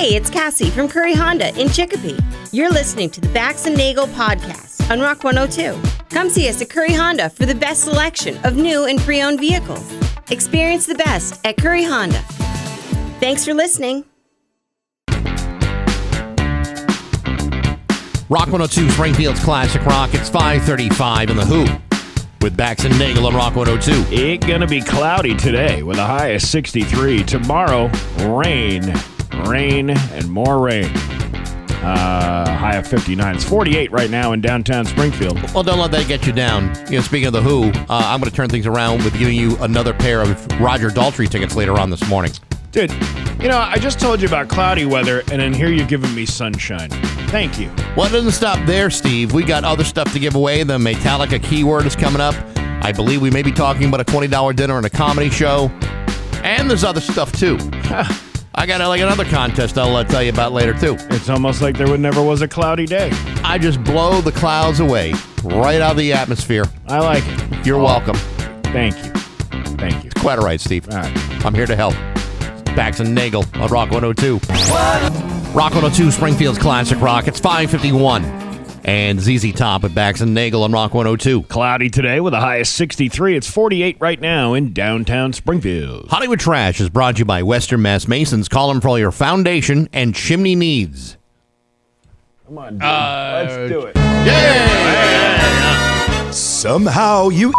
Hey, it's Cassie from Curry Honda in Chicopee. You're listening to the Bax and Nagle podcast on Rock 102. Come see us at Curry Honda for the best selection of new and pre-owned vehicles. Experience the best at Curry Honda. Thanks for listening. Rock 102, Springfield's Classic Rock. It's 5:35 in the Who with Bax and Nagle on Rock 102. It's going to be cloudy today with a high of 63. Tomorrow, rain, and more rain. High of 59. It's 48 right now in downtown Springfield. Well, don't let that get you down. Speaking of the Who, I'm going to turn things around with giving you another pair of Roger Daltrey tickets later on this morning. Dude, I just told you about cloudy weather, and then here you're giving me sunshine. Thank you. Well, it doesn't stop there, Steve. We got other stuff to give away. The Metallica keyword is coming up. I believe we may be talking about a $20 dinner and a comedy show. And there's other stuff, too. I got another contest I'll tell you about later, too. It's almost like there never was a cloudy day. I just blow the clouds away right out of the atmosphere. I like it. You're welcome. Thank you. It's quite all right, Steve. All right. I'm here to help. Bax and Nagle on Rock 102. Rock 102, Springfield's Classic Rock. It's 5:51. And ZZ Top at Bax and Nagle on Rock 102. Cloudy today with a high of 63. It's 48 right now in downtown Springfield. Hollywood Trash is brought to you by Western Mass Masons. Call them for all your foundation and chimney needs. Come on, dude. Let's do it. Yeah! Somehow you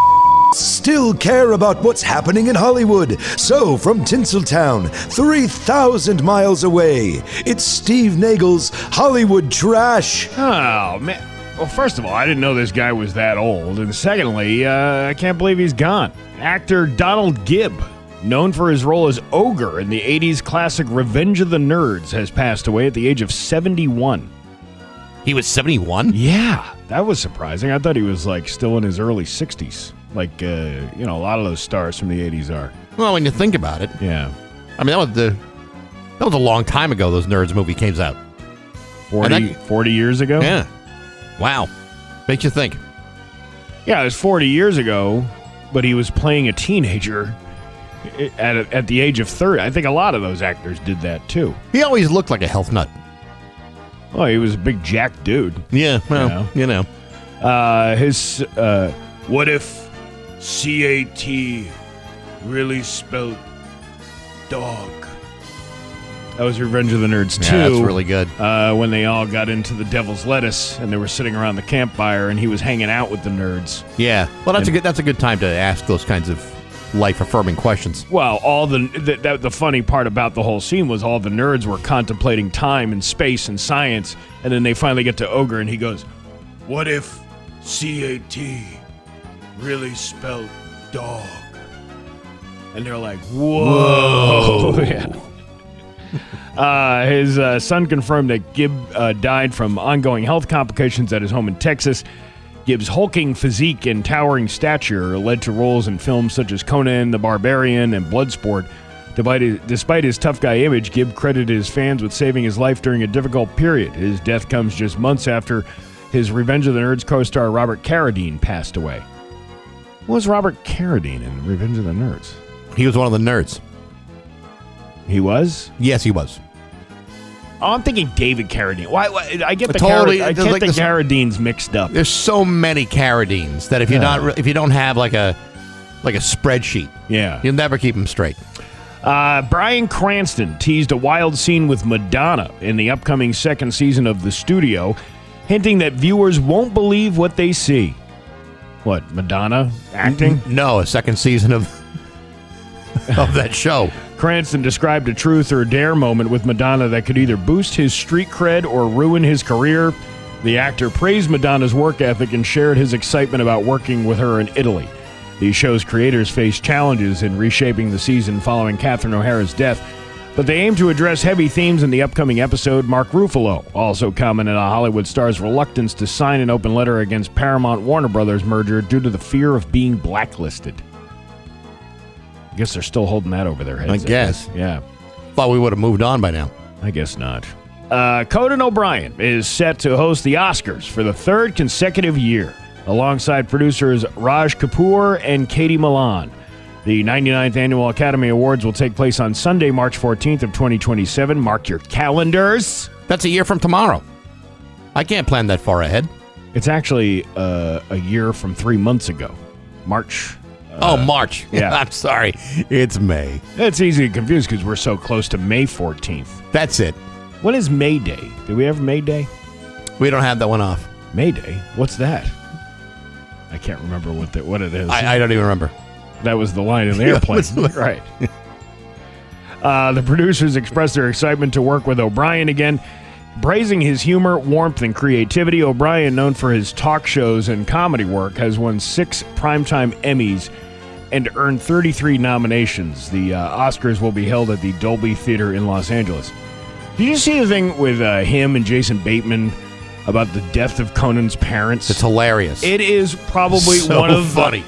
still care about what's happening in Hollywood. So, from Tinseltown, 3,000 miles away, it's Steve Nagle's Hollywood Trash. Oh, man. Well, first of all, I didn't know this guy was that old. And secondly, I can't believe he's gone. Actor Donald Gibb, known for his role as Ogre in the 80s classic Revenge of the Nerds, has passed away at the age of 71. He was 71? Yeah, that was surprising. I thought he was, still in his early 60s. Like, a lot of those stars from the 80s are. Well, when you think about it. Yeah. I mean, that was a long time ago, those Nerds movie came out. 40 years ago? Yeah. Wow. Makes you think. Yeah, it was 40 years ago, but he was playing a teenager at the age of 30. I think a lot of those actors did that, too. He always looked like a health nut. Oh, he was a big jack dude. Yeah, well, His, what if C-A-T really spelled dog? That was Revenge of the Nerds 2. Yeah, that's really good. When they all got into the Devil's Lettuce and they were sitting around the campfire and he was hanging out with the nerds. Yeah, well, that's a good time to ask those kinds of life-affirming questions. Well, all the funny part about the whole scene was all the nerds were contemplating time and space and science, and then they finally get to Ogre and he goes, "What if C-A-T really spelled dog?" And they're like, "Whoa!" Yeah. His son confirmed that Gibb died from ongoing health complications at his home in Texas. Gibb's hulking physique and towering stature led to roles in films such as Conan the Barbarian and Bloodsport. Despite his tough guy image, Gibb credited his fans with saving his life during a difficult period. His death comes just months after his Revenge of the Nerds co-star Robert Carradine passed away. What was Robert Carradine in Revenge of the Nerds? He was one of the nerds. He was? Yes, he was. Oh, I'm thinking David Carradine. Why I get the Carradines mixed up. There's so many Carradines that if you don't have like a spreadsheet, you'll never keep them straight. Bryan Cranston teased a wild scene with Madonna in the upcoming second season of The Studio, hinting that viewers won't believe what they see. What, Madonna acting? No, a second season of that show. Cranston described a truth or dare moment with Madonna that could either boost his street cred or ruin his career. The actor praised Madonna's work ethic and shared his excitement about working with her in Italy. The show's creators faced challenges in reshaping the season following Catherine O'Hara's death, but they aim to address heavy themes in the upcoming episode. Mark Ruffalo also commented on Hollywood star's reluctance to sign an open letter against Paramount-Warner Brothers merger due to the fear of being blacklisted. I guess they're still holding that over their heads. I guess. Yeah. Thought we would have moved on by now. I guess not. Conan O'Brien is set to host the Oscars for the third consecutive year, alongside producers Raj Kapoor and Katie Milan. The 99th Annual Academy Awards will take place on Sunday, March 14th of 2027. Mark your calendars. That's a year from tomorrow. I can't plan that far ahead. It's actually a year from 3 months ago. March. March. Yeah. I'm sorry. It's May. It's easy to confuse because we're so close to May 14th. That's it. When is May Day? Do we have May Day? We don't have that one off. May Day? What's that? I can't remember what it is. I don't even remember. That was the line in the airplane. Right. The producers expressed their excitement to work with O'Brien again, praising his humor, warmth, and creativity. O'Brien, known for his talk shows and comedy work, has won 6 Primetime Emmys and earned 33 nominations. The Oscars will be held at the Dolby Theater in Los Angeles. Did you see the thing with him and Jason Bateman about the death of Conan's parents? It's hilarious. It is probably so one of funny.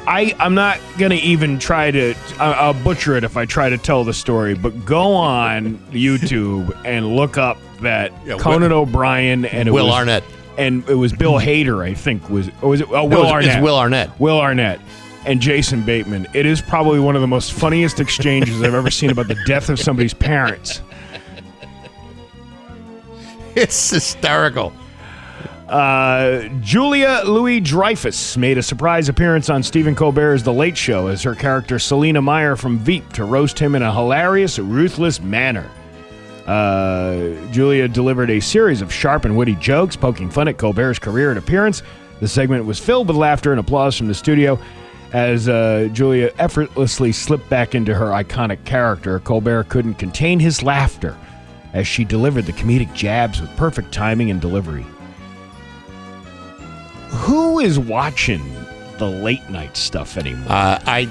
I'm not going to even try to... I'll butcher it if I try to tell the story, but go on YouTube and look up that Conan O'Brien and Will Arnett. And it was Bill Hader, I think. Was it? Will Arnett. It's Will Arnett. Will Arnett and Jason Bateman. It is probably one of the most funniest exchanges I've ever seen about the death of somebody's parents. It's hysterical. Julia Louis-Dreyfus made a surprise appearance on Stephen Colbert's The Late Show as her character Selena Meyer from Veep to roast him in a hilarious, ruthless manner. Julia delivered a series of sharp and witty jokes, poking fun at Colbert's career and appearance. The segment was filled with laughter and applause from the studio. As Julia effortlessly slipped back into her iconic character, Colbert couldn't contain his laughter as she delivered the comedic jabs with perfect timing and delivery. Who is watching the late night stuff anymore? I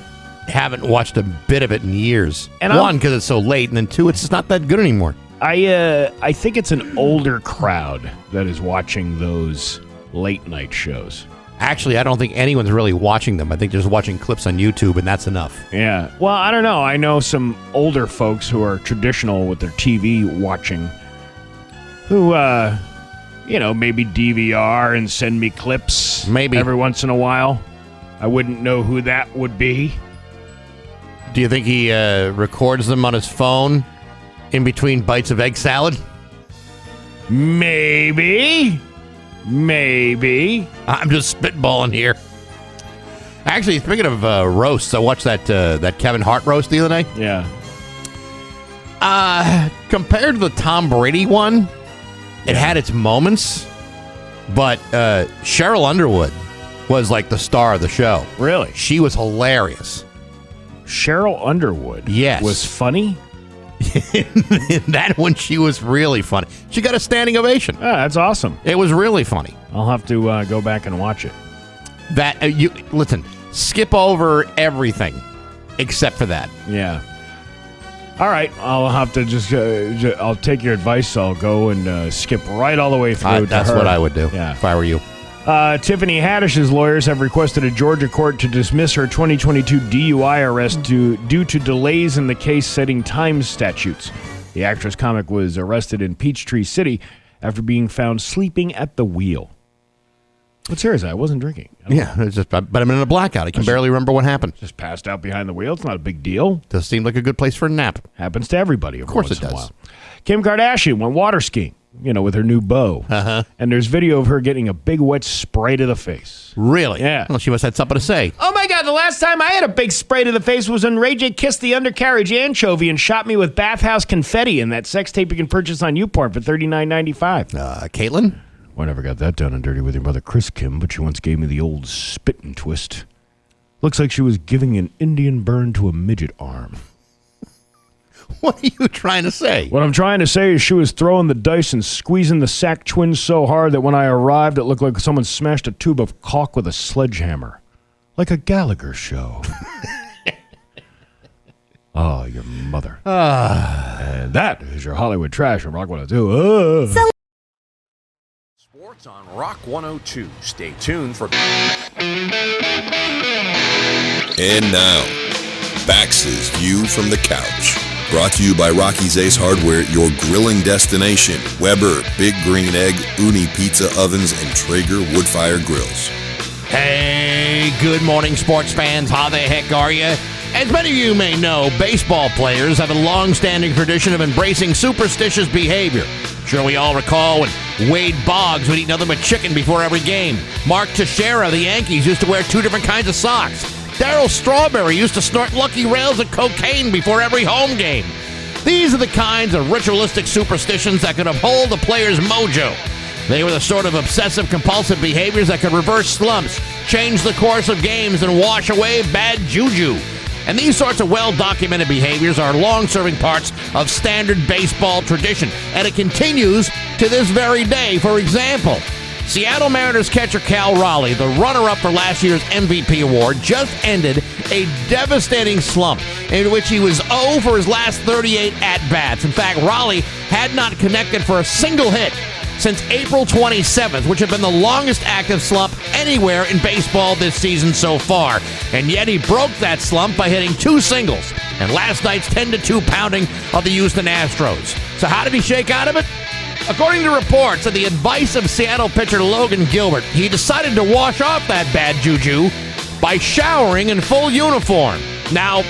haven't watched a bit of it in years. And one, because it's so late, and then two, it's just not that good anymore. I think it's an older crowd that is watching those late night shows. Actually, I don't think anyone's really watching them. I think they're just watching clips on YouTube, and that's enough. Yeah. Well, I don't know. I know some older folks who are traditional with their TV watching who, maybe DVR and send me clips. Maybe. Every once in a while. I wouldn't know who that would be. Do you think he records them on his phone in between bites of egg salad? Maybe. I'm just spitballing here. Actually, speaking of roasts, I watched that Kevin Hart roast the other night. Yeah. Compared to the Tom Brady one, it had its moments, but Cheryl Underwood was like the star of the show. Really? She was hilarious. Cheryl Underwood was funny? In that one, she was really funny. She got a standing ovation. Ah, that's awesome. It was really funny. I'll have to go back and watch it. Listen, skip over everything except for that. Yeah. All right, I'll have to just I'll take your advice. I'll go and skip right all the way through. That's what I would do if I were you. Tiffany Haddish's lawyers have requested a Georgia court to dismiss her 2022 DUI arrest due to delays in the case setting time statutes. The actress comic was arrested in Peachtree City after being found sleeping at the wheel. But seriously, I wasn't drinking. But I'm in a blackout. I can barely remember what happened. Just passed out behind the wheel. It's not a big deal. Does seem like a good place for a nap. Happens to everybody. Of course it does. Kim Kardashian went water skiing, with her new beau. Uh-huh. And there's video of her getting a big wet spray to the face. Really? Yeah. Well, she must have something to say. Oh my God, the last time I had a big spray to the face was when Ray J kissed the undercarriage anchovy and shot me with bathhouse confetti in that sex tape you can purchase on YouPorn for $39.95. Caitlin? Well, I never got that done and dirty with your mother, Chris Kim, but she once gave me the old spit and twist. Looks like she was giving an Indian burn to a midget arm. What are you trying to say? What I'm trying to say is she was throwing the dice and squeezing the sack twins so hard that when I arrived, it looked like someone smashed a tube of caulk with a sledgehammer. Like a Gallagher show. Oh, your mother. And that is your Hollywood trash on Rock 102. Sports on Rock 102. Stay tuned for... And now, Bax's View from the Couch. Brought to you by Rocky's Ace Hardware, your grilling destination. Weber, Big Green Egg, Uni Pizza Ovens, and Traeger Woodfire Grills. Hey, good morning, sports fans. How the heck are you? As many of you may know, baseball players have a long-standing tradition of embracing superstitious behavior. Sure, we all recall when Wade Boggs would eat nothing but chicken before every game. Mark Teixeira of the Yankees used to wear 2 different kinds of socks. Darryl Strawberry used to snort Lucky Rails of cocaine before every home game. These are the kinds of ritualistic superstitions that could uphold a player's mojo. They were the sort of obsessive-compulsive behaviors that could reverse slumps, change the course of games, and wash away bad juju. And these sorts of well-documented behaviors are long-serving parts of standard baseball tradition, and it continues to this very day. For example, Seattle Mariners catcher Cal Raleigh, the runner-up for last year's MVP award, just ended a devastating slump in which he was 0 for his last 38 at-bats. In fact, Raleigh had not connected for a single hit since April 27th, which had been the longest active slump anywhere in baseball this season so far. And yet he broke that slump by hitting 2 singles and last night's 10-2 pounding of the Houston Astros. So how did he shake out of it? According to reports, at the advice of Seattle pitcher Logan Gilbert, he decided to wash off that bad juju by showering in full uniform. Now,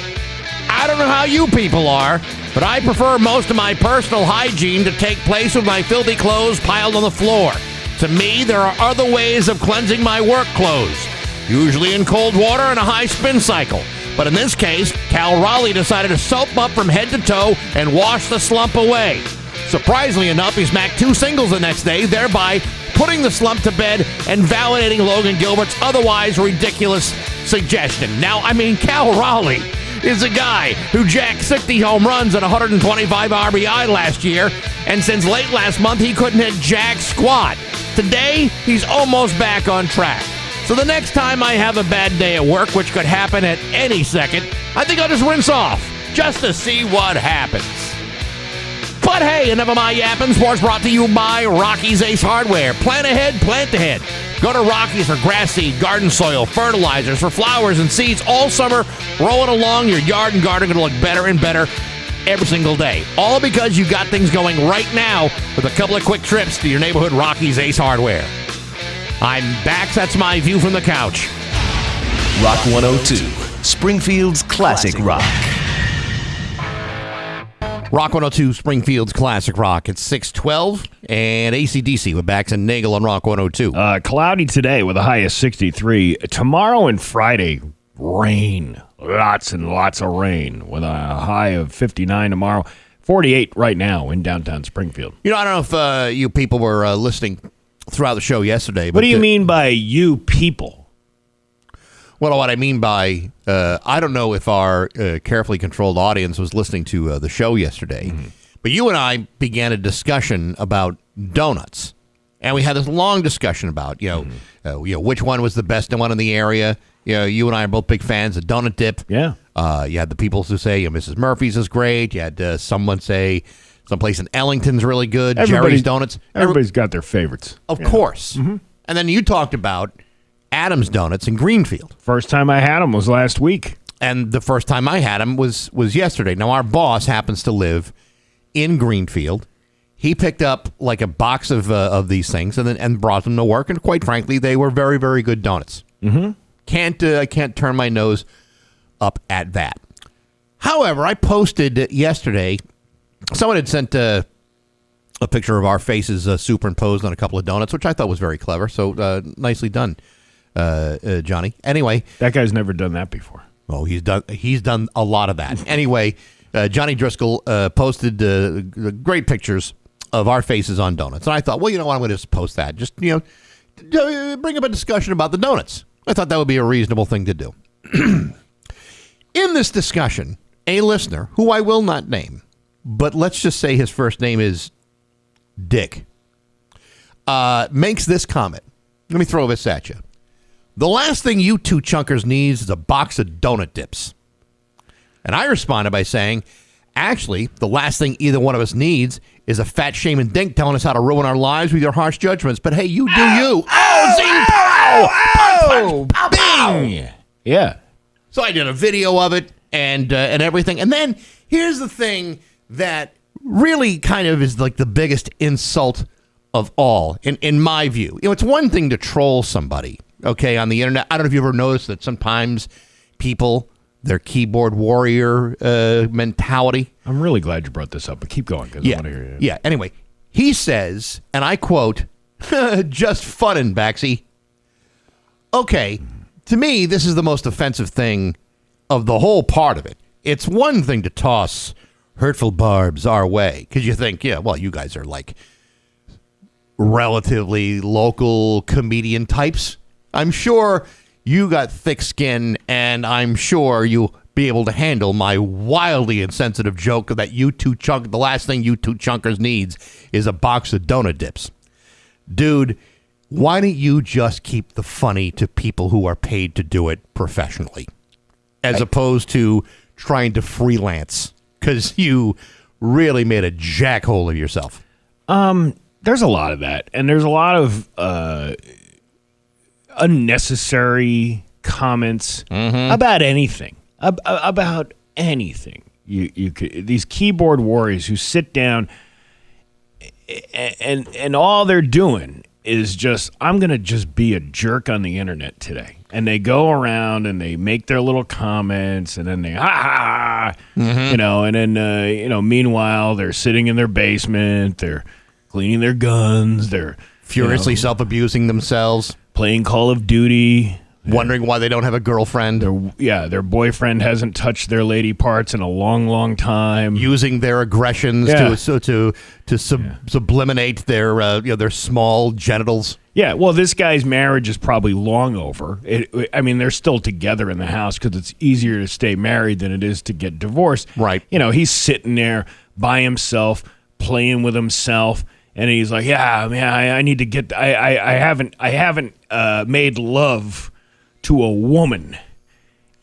I don't know how you people are, but I prefer most of my personal hygiene to take place with my filthy clothes piled on the floor. To me, there are other ways of cleansing my work clothes, usually in cold water and a high spin cycle. But in this case, Cal Raleigh decided to soap up from head to toe and wash the slump away. Surprisingly enough, he smacked 2 singles the next day, thereby putting the slump to bed and validating Logan Gilbert's otherwise ridiculous suggestion. Now, Cal Raleigh is a guy who jacked 60 home runs and 125 RBI last year, and since late last month, he couldn't hit jack squat. Today, he's almost back on track. So the next time I have a bad day at work, which could happen at any second, I think I'll just rinse off, just to see what happens. But hey, enough of my yapping. Sports brought to you by Rocky's Ace Hardware. Plan ahead, plant ahead. Go to Rocky's for grass seed, garden soil, fertilizers, for flowers and seeds all summer. Roll it along. Your yard and garden are going to look better and better every single day. All because you got things going right now with a couple of quick trips to your neighborhood Rocky's Ace Hardware. I'm Bax. That's my view from the couch. Rock 102, Springfield's classic rock. Rock 102, Springfield's classic rock. It's 6:12 and AC/DC with Bax and Nagle on Rock 102. Cloudy today with a high of 63. Tomorrow and Friday, rain. Lots and lots of rain with a high of 59 tomorrow. 48 right now in downtown Springfield. You know, I don't know if you people were listening throughout the show yesterday. But what do you mean by you people? Well, what I mean by, I don't know if our carefully controlled audience was listening to the show yesterday, but you and I began a discussion about donuts, and we had this long discussion about, which one was the best one in the area. You and I are both big fans of donut dip. Yeah. You had the people who say, Mrs. Murphy's is great. You had someone say someplace in Ellington's really good. Jerry's Donuts. Everybody's got their favorites. Of course. Mm-hmm. And then you talked about Adam's Donuts in Greenfield. First time I had them was last week. And the first time I had them was yesterday. Now, our boss happens to live in Greenfield. He picked up like a box of these things and brought them to work. And quite frankly, they were very, very good donuts. Mm-hmm. I can't turn my nose up at that. However, I posted yesterday, someone had sent a picture of our faces superimposed on a couple of donuts, which I thought was very clever. So nicely done. Johnny. Anyway, that guy's never done that before. Oh, he's done a lot of that. Anyway, Johnny Driscoll posted great pictures of our faces on donuts, and I thought, well, you know what, I'm going to just post that. Just bring up a discussion about the donuts. I thought that would be a reasonable thing to do. In this discussion, a listener who I will not name, but let's just say his first name is Dick, makes this comment. Let me throw this at you. The last thing you two chunkers needs is a box of donut dips. And I responded by saying, actually, the last thing either one of us needs is a fat shaming dink telling us how to ruin our lives with your harsh judgments. But hey, you do you. Oh, zing, pow! Punch, bing! Yeah. So I did a video of it and everything. And then here's the thing that really kind of is like the biggest insult of all, in my view. It's one thing to troll somebody. Okay, on the internet. I don't know if you ever noticed that sometimes people their keyboard warrior mentality. I'm really glad you brought this up, but keep going because I want to hear you. Yeah. Anyway, he says, and I quote, "Just funnin', Baxy." Okay, to me, this is the most offensive thing of the whole part of it. It's one thing to toss hurtful barbs our way because you think, yeah, well, you guys are like relatively local comedian types. I'm sure you got thick skin, and I'm sure you'll be able to handle my wildly insensitive joke that the last thing you two chunkers needs is a box of donut dips. Dude, why don't you just keep the funny to people who are paid to do it professionally, as opposed to trying to freelance, because you really made a jackhole of yourself. There's a lot of that, and there's a lot of unnecessary comments about anything. About anything. You could, these keyboard warriors who sit down and all they're doing is just, I'm going to just be a jerk on the internet today. And they go around and they make their little comments, and then they, and then, meanwhile, they're sitting in their basement, they're cleaning their guns, they're furiously self-abusing themselves, playing Call of Duty, wondering why they don't have a girlfriend. Their boyfriend hasn't touched their lady parts in a long, long time. Using their aggressions to subliminate their small genitals. Yeah, well, this guy's marriage is probably long over. They're still together in the house because it's easier to stay married than it is to get divorced. Right. He's sitting there by himself, playing with himself, and he's like, I need to get. I haven't made love to a woman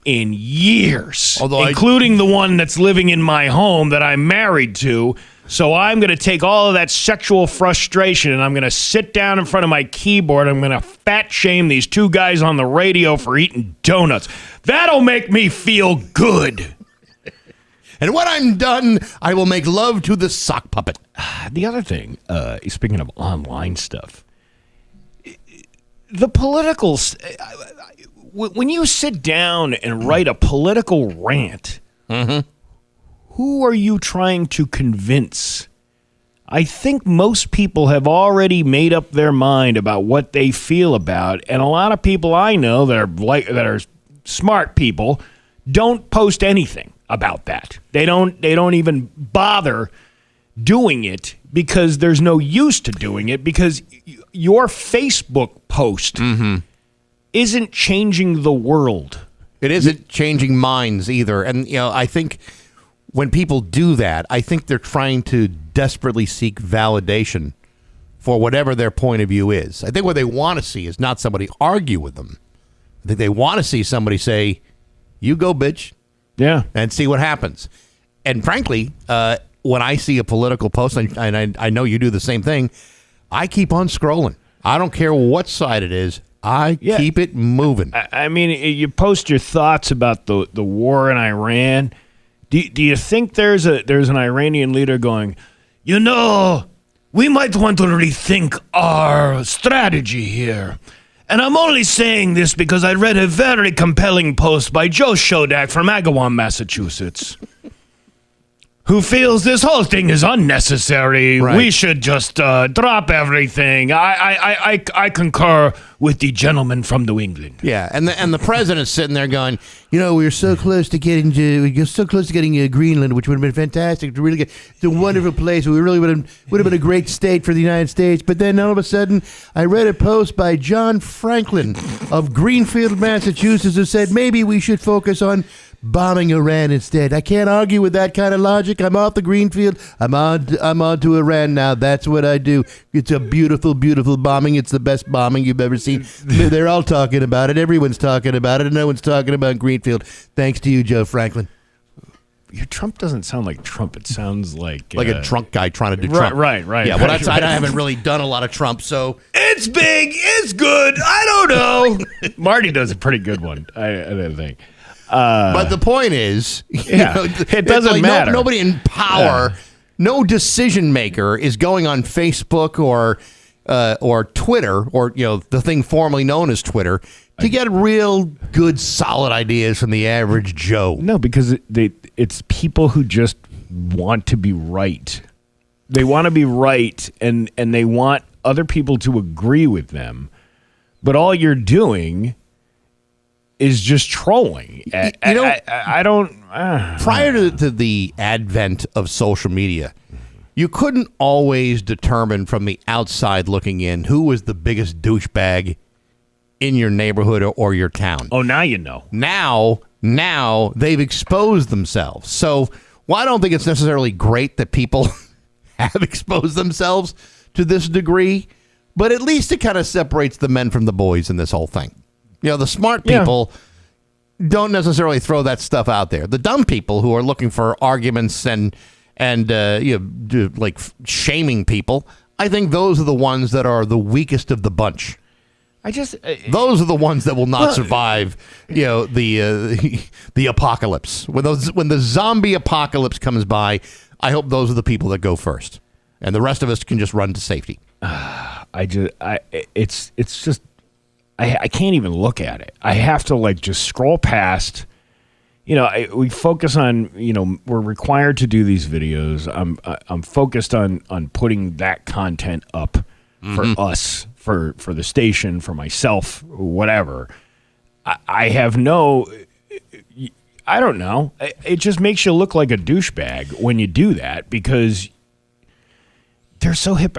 in years, including the one that's living in my home that I'm married to. So I'm going to take all of that sexual frustration and I'm going to sit down in front of my keyboard. I'm going to fat shame these two guys on the radio for eating donuts. That'll make me feel good. And when I'm done, I will make love to the sock puppet. The other thing, speaking of online stuff, the political... when you sit down and write a political rant, who are you trying to convince? I think most people have already made up their mind about what they feel about, and a lot of people I know that are smart people don't post anything about that. They don't even bother doing it because there's no use to doing it, because your Facebook post isn't changing the world. It isn't changing minds either. And, I think when people do that, I think they're trying to desperately seek validation for whatever their point of view is. I think what they want to see is not somebody argue with them. I think they want to see somebody say, "You go, bitch." Yeah. And see what happens. And frankly, when I see a political post, and I know you do the same thing, I keep on scrolling. I don't care what side it is. I keep it moving. I mean, you post your thoughts about the war in Iran. Do you think there's an Iranian leader going, we might want to rethink our strategy here? And I'm only saying this because I read a very compelling post by Joe Shodak from Agawam, Massachusetts, who feels this whole thing is unnecessary. Right. We should just drop everything. I concur with the gentleman from New England. Yeah, and the president's sitting there going, we're so close to getting Greenland, which would have been fantastic to really get. It's a wonderful place. We really would have been a great state for the United States. But then all of a sudden, I read a post by John Franklin of Greenfield, Massachusetts, who said maybe we should focus on bombing Iran instead. I can't argue with that kind of logic. I'm off the Greenfield. I'm on to Iran now. That's what I do. It's a beautiful, beautiful bombing. It's the best bombing you've ever seen. They're all talking about it. Everyone's talking about it, and no one's talking about Greenfield. Thanks to you, Joe Franklin. Your Trump doesn't sound like Trump. It sounds like a drunk guy trying to do Trump. Right. Yeah, well, I haven't really done a lot of Trump, so it's big. It's good. I don't know. Marty does a pretty good one, I think. But the point is, it doesn't matter. Nobody in power, no decision maker is going on Facebook or Twitter, or the thing formerly known as Twitter, to get real good, solid ideas from the average Joe. No, because it's people who just want to be right. They want to be right, and they want other people to agree with them. But all you're doing is just trolling. I don't. Prior to the advent of social media, you couldn't always determine from the outside looking in who was the biggest douchebag in your neighborhood or your town. Oh, now you know. Now they've exposed themselves. So, I don't think it's necessarily great that people have exposed themselves to this degree, but at least it kind of separates the men from the boys in this whole thing. The smart people don't necessarily throw that stuff out there. The dumb people who are looking for arguments and like shaming people, I think those are the ones that are the weakest of the bunch. Those are the ones that will not survive, the apocalypse. When the zombie apocalypse comes by, I hope those are the people that go first, and the rest of us can just run to safety. I can't even look at it. I have to just scroll past. We focus on. We're required to do these videos. I'm focused on putting that content up for us, for the station, for myself, whatever. I have no. I don't know. It just makes you look like a douchebag when you do that because they're so hip.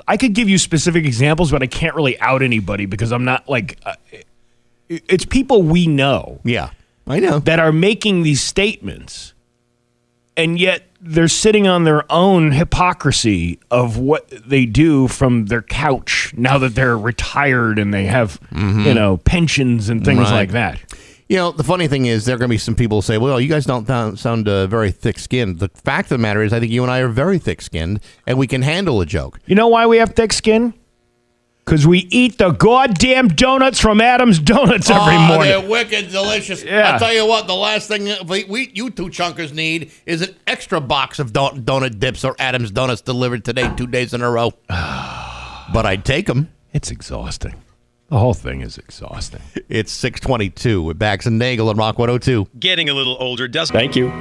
I could give you specific examples, but I can't really out anybody because I'm not it's people we know. Yeah, I know. That are making these statements, and yet they're sitting on their own hypocrisy of what they do from their couch now that they're retired and they have, pensions and things like that. The funny thing is, there are going to be some people who say, well, you guys don't sound very thick-skinned. The fact of the matter is, I think you and I are very thick-skinned, and we can handle a joke. You know why we have thick skin? Because we eat the goddamn donuts from Adam's Donuts every morning. They're wicked delicious. Yeah. I'll tell you what, the last thing you two chunkers need is an extra box of donut dips or Adam's Donuts delivered today 2 days in a row. But I'd take them. It's exhausting. The whole thing is exhausting. It's 6:22 with Bax and Nagle on Rock 102. Getting a little older doesn't. Thank you.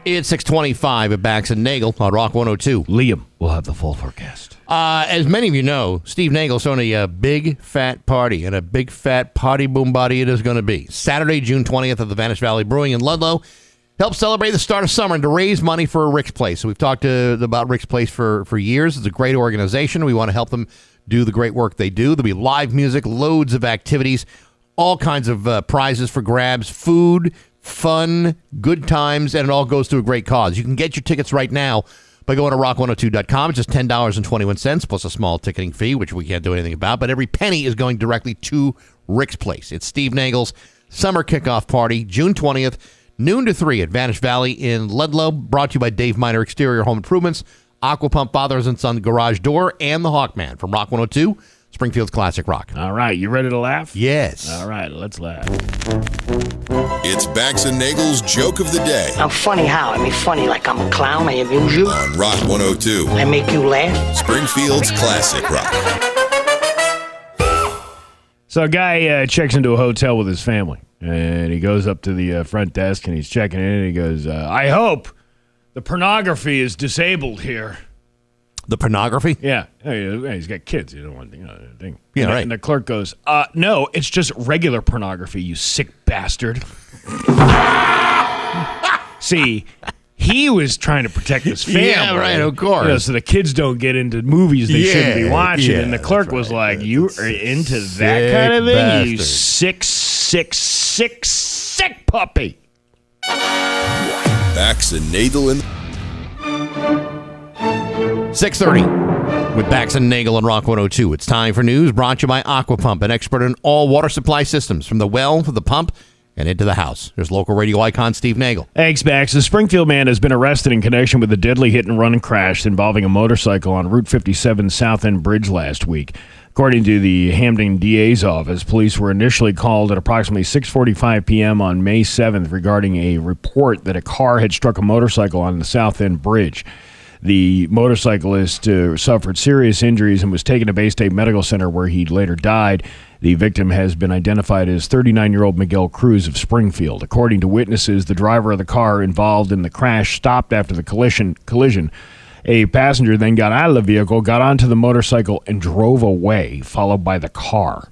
It's 6:25 with Bax and Nagle on Rock 102. Liam will have the full forecast. As many of you know, Steve Nagle's throwing a big fat party, and a big fat party boom body it is going to be. Saturday, June 20th at the Vanish Valley Brewing in Ludlow. Help celebrate the start of summer and to raise money for Rick's Place. So we've talked about Rick's Place for years. It's a great organization. We want to help them do the great work they do. There'll be live music, loads of activities, all kinds of prizes for grabs, food, fun, good times, and it all goes to a great cause. You can get your tickets right now by going to rock102.com. It's just $10.21 plus a small ticketing fee, which we can't do anything about, but every penny is going directly to Rick's Place. It's Steve Nagle's summer kickoff party, June 20th, noon to 3 at Vanish Valley in Ludlow, brought to you by Dave Miner Exterior Home Improvements, Aquapump Fathers and Son Garage Door, and the Hawkman from Rock 102, Springfield's Classic Rock. All right, you ready to laugh? Yes. All right, let's laugh. It's Bax and Nagle's Joke of the Day I'm funny how? I mean funny like I'm a clown, I amuse you, on Rock 102, I make you laugh. Springfield's Classic Rock. So a guy checks into a hotel with his family, and he goes up to the front desk, and he's checking in, and he goes, I hope the pornography is disabled here. The pornography? Yeah. He's got kids. You don't want thing. Yeah, right. And the clerk goes, no, it's just regular pornography, you sick bastard. See, he was trying to protect his family. Yeah, right, of course. So the kids don't get into movies they shouldn't be watching. Yeah, and the clerk was like, you are into that kind of thing? You sick puppy. Bax and Nagle in 6:30 with Bax and Nagle on Rock 102. It's time for news brought to you by Aquapump, an expert in all water supply systems, from the well to the pump and into the house. There's local radio icon Steve Nagle. Thanks, Bax. A Springfield man has been arrested in connection with a deadly hit-and-run crash involving a motorcycle on Route 57 South End Bridge last week. According to the Hamden DA's office, police were initially called at approximately 6:45 p.m. on May 7th regarding a report that a car had struck a motorcycle on the South End Bridge. The motorcyclist suffered serious injuries and was taken to Bay State Medical Center, where he later died. The victim has been identified as 39-year-old Miguel Cruz of Springfield. According to witnesses, the driver of the car involved in the crash stopped after the collision. A passenger then got out of the vehicle, got onto the motorcycle, and drove away, followed by the car.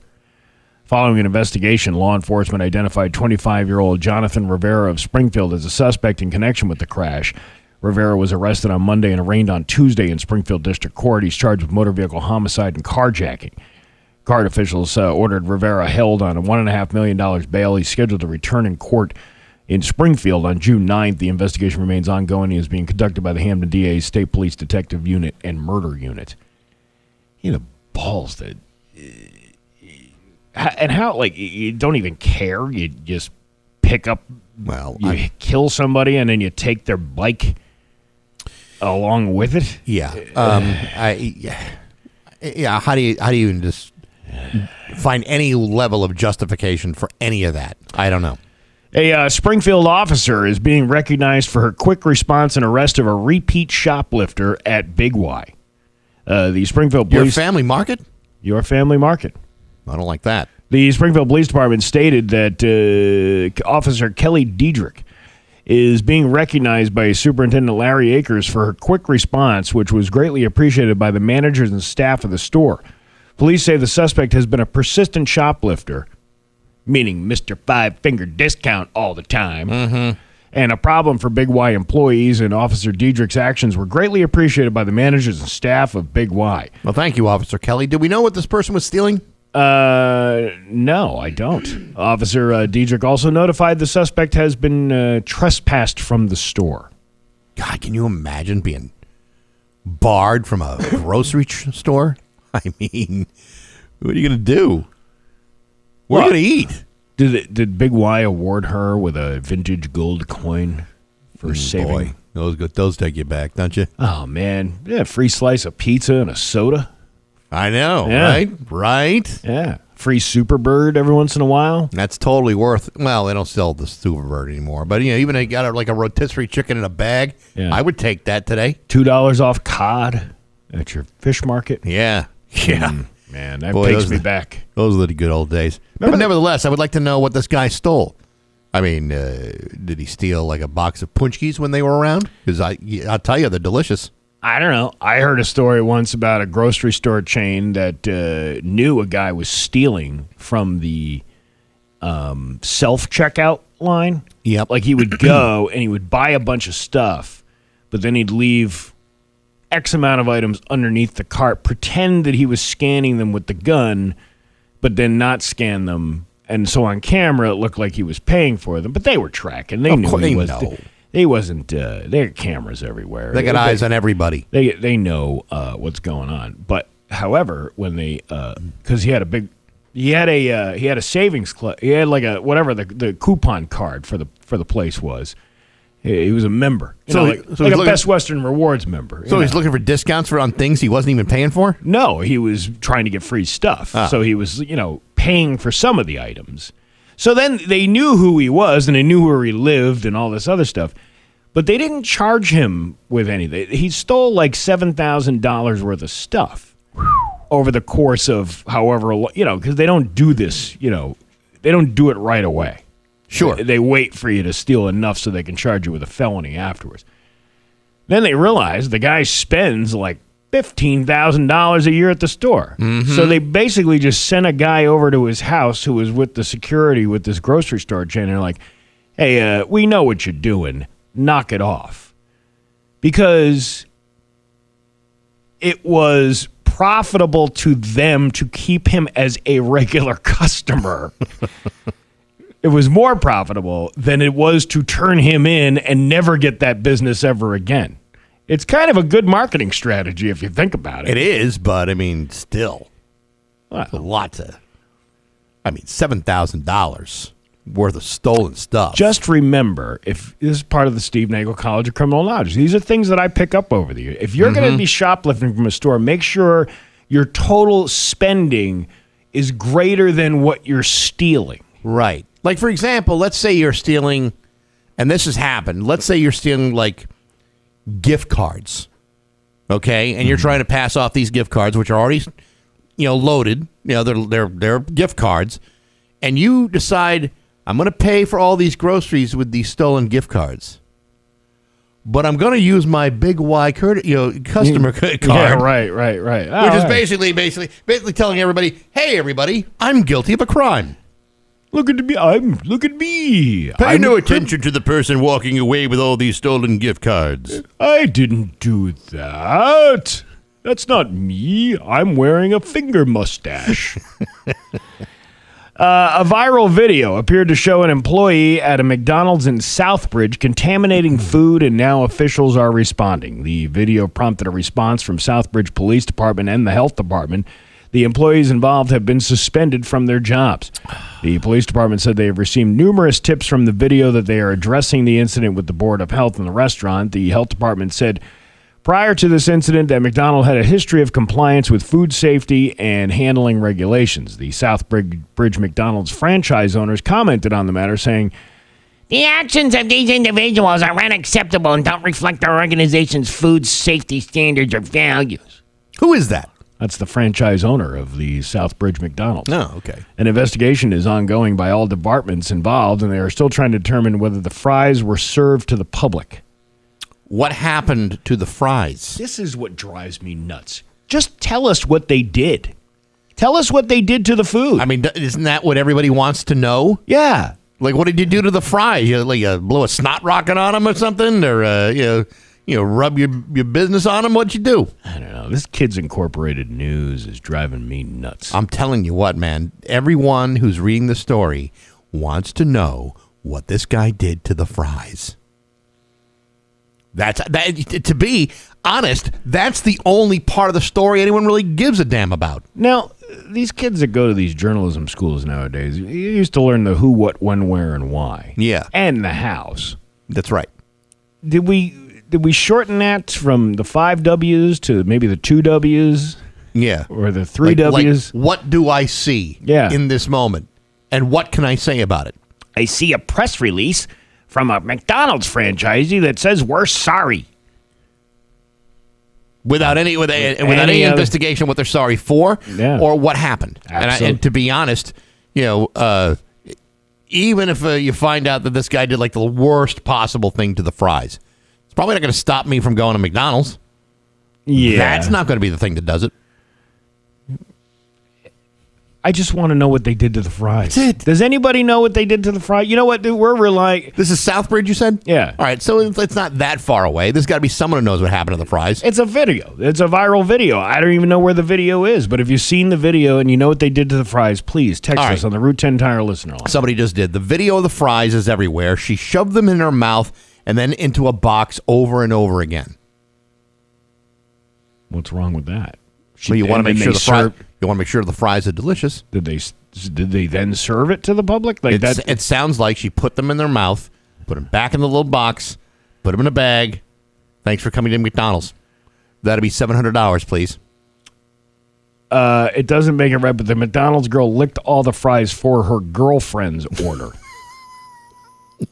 Following an investigation, law enforcement identified 25-year-old Jonathan Rivera of Springfield as a suspect in connection with the crash. Rivera was arrested on Monday and arraigned on Tuesday in Springfield District Court. He's charged with motor vehicle homicide and carjacking. Court officials ordered Rivera held on a $1.5 million bail. He's scheduled to return in court in Springfield on June 9th. The investigation remains ongoing. He is being conducted by the Hampton DA's State Police Detective Unit and Murder Unit. The balls that... And how, you don't even care? You just pick up... Well, you kill somebody and then you take their bike along with it? Yeah. How do you even just find any level of justification for any of that? I don't know. A Springfield officer is being recognized for her quick response and arrest of a repeat shoplifter at Big Y. The Springfield Police... Your family market? Your family market. I don't like that. The Springfield Police Department stated that Officer Kelly Diedrich is being recognized by Superintendent Larry Akers for her quick response, which was greatly appreciated by the managers and staff of the store. Police say the suspect has been a persistent shoplifter, meaning Mr. Five-Finger Discount all the time, and a problem for Big Y employees, and Officer Diedrich's actions were greatly appreciated by the managers and staff of Big Y. Well, thank you, Officer Kelly. Did we know what this person was stealing? No, I don't. Officer Diedrich also notified the suspect has been trespassed from the store. God, can you imagine being barred from a grocery store? I mean, what are you going to do? What are you going to eat? Did Big Y award her with a vintage gold coin for saving? Boy, those take you back, don't you? Oh, man. Yeah, free slice of pizza and a soda. I know, yeah. Right? Yeah. Free Superbird every once in a while. That's totally worth... Well, they don't sell the Superbird anymore. But, even they got a rotisserie chicken in a bag. Yeah. I would take that today. $2 off cod at your fish market. Yeah. Yeah. Man, that takes me back. Those are the good old days. But nevertheless, I would like to know what this guy stole. I mean, did he steal a box of punchkis when they were around? Because I'll tell you, they're delicious. I don't know. I heard a story once about a grocery store chain that knew a guy was stealing from the self-checkout line. Yep. He would go and he would buy a bunch of stuff, but then he'd leave X amount of items underneath the cart, pretend that he was scanning them with the gun, but then not scan them. And so on camera, it looked like he was paying for them, but they were tracking. They knew he was. They wasn't. They had cameras everywhere. They got eyes on everybody. They know what's going on. But however, when they because he had a savings club. He had whatever the coupon card for the place was. He was a member, so a Best Western Rewards member. So he's looking for discounts on things he wasn't even paying for. No, he was trying to get free stuff. So he was paying for some of the items. So then they knew who he was, and they knew where he lived and all this other stuff. But they didn't charge him with anything. He stole $7,000 worth of stuff over the course of however, because they don't do this, they don't do it right away. Sure. They wait for you to steal enough so they can charge you with a felony afterwards. Then they realize the guy spends $15,000 a year at the store. Mm-hmm. So they basically just sent a guy over to his house who was with the security with this grocery store chain. And they're like, hey, we know what you're doing. Knock it off. Because it was profitable to them to keep him as a regular customer. It was more profitable than it was to turn him in and never get that business ever again. It's kind of a good marketing strategy if you think about it. It is, but still. Well, lots of. $7,000 worth of stolen stuff. Just remember, if this is part of the Steve Nagle College of Criminal Knowledge, these are things that I pick up over the years. If you're going to be shoplifting from a store, make sure your total spending is greater than what you're stealing. Right. For example, let's say you're stealing, and this has happened. Let's say you're stealing gift cards okay, and you're trying to pass off these gift cards, which are already, loaded. They're gift cards, and you decide I'm going to pay for all these groceries with these stolen gift cards, but I'm going to use my Big Y customer card. Yeah, right. Oh, Which is basically telling everybody, hey, everybody, I'm guilty of a crime. Look at me. Pay no attention to the person walking away with all these stolen gift cards. I didn't do that. That's not me. I'm wearing a finger mustache. A viral video appeared to show an employee at a McDonald's in Southbridge contaminating food, and now officials are responding. The video prompted a response from Southbridge Police Department and the Health Department. The employees involved have been suspended from their jobs. The police department said they have received numerous tips from the video that they are addressing the incident with the Board of Health in the restaurant. The health department said prior to this incident that McDonald's had a history of compliance with food safety and handling regulations. The Southbridge McDonald's franchise owners commented on the matter, saying, "The actions of these individuals are unacceptable and don't reflect our organization's food safety standards or values." Who is that? That's the franchise owner of the Southbridge McDonald's. Oh, okay. An investigation is ongoing by all departments involved, and they are still trying to determine whether the fries were served to the public. What happened to the fries? This is what drives me nuts. Just tell us what they did. Tell us what they did to the food. I mean, isn't that what everybody wants to know? Yeah. Like, what did you do to the fries? Blow a snot rocket on them or something? Or, rub your business on them? What'd you do? I don't know. This Kids Incorporated news is driving me nuts. I'm telling you what, man. Everyone who's reading the story wants to know what this guy did to the fries. To be honest, that's the only part of the story anyone really gives a damn about. Now, these kids that go to these journalism schools nowadays, you used to learn the who, what, when, where, and why. Yeah. And the hows. That's right. Did we shorten that from the 5 W's to maybe the 2 W's? Yeah. Or the 3 W's? Like, what do I see in this moment? And what can I say about it? I see a press release from a McDonald's franchisee that says we're sorry. Without any investigation, what they're sorry for, or what happened. And to be honest, even if you find out that this guy did like the worst possible thing to the fries, it's probably not going to stop me from going to McDonald's. Yeah, that's not going to be the thing that does it. I just want to know what they did to the fries. That's it. Does anybody know what they did to the fries? You know what, dude? We're relying... This is Southbridge, you said? Yeah. All right, so it's not that far away. There's got to be someone who knows what happened to the fries. It's a video. It's a viral video. I don't even know where the video is, but if you've seen the video and you know what they did to the fries, please text us on the Route 10 Tire listener line. Somebody just did. The video of the fries is everywhere. She shoved them in her mouth and then into a box over and over again. What's wrong with that? Well, you want to make sure the fries are delicious. Did they then serve it to the public? It sounds like she put them in their mouth, put them back in the little box, put them in a bag. Thanks for coming to McDonald's. That'll be $700, please. It doesn't make it right, but the McDonald's girl licked all the fries for her girlfriend's order.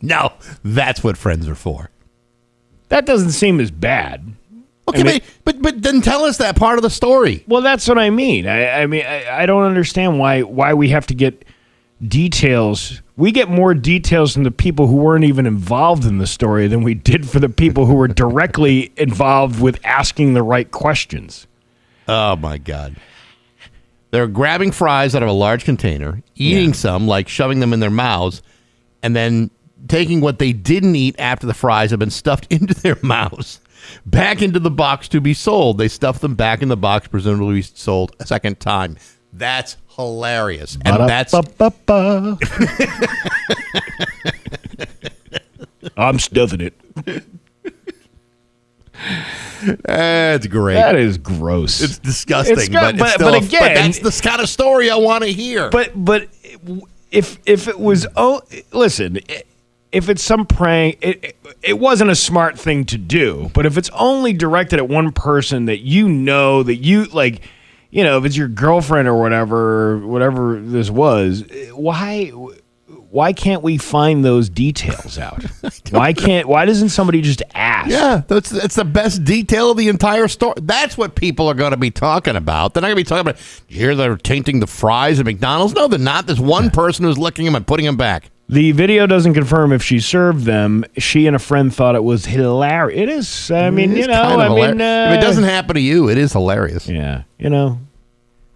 No, that's what friends are for. That doesn't seem as bad. Okay, but then tell us that part of the story. Well, that's what I mean. I don't understand why we have to get details. We get more details from the people who weren't even involved in the story than we did for the people who were directly involved with asking the right questions. Oh, my God. They're grabbing fries out of a large container, eating some, like shoving them in their mouths, and then taking what they didn't eat after the fries have been stuffed into their mouths. Back into the box to be sold. They stuffed them back in the box, presumably sold a second time. That's hilarious. And that's... I'm stuffing it. That's great. That is gross. It's disgusting. But again, that's the kind of story I want to hear. But if it was... listen... If it's some prank, it wasn't a smart thing to do. But if it's only directed at one person that you know, if it's your girlfriend or whatever this was, why why can't we find those details out? Why doesn't somebody just ask? Yeah, it's the best detail of the entire story. That's what people are going to be talking about. They're not going to be talking about, you hear they're tainting the fries at McDonald's? No, they're not. There's one person who's licking them and putting them back. The video doesn't confirm if she served them. She and a friend thought it was hilarious. It is. I mean, if it doesn't happen to you, it is hilarious. Yeah,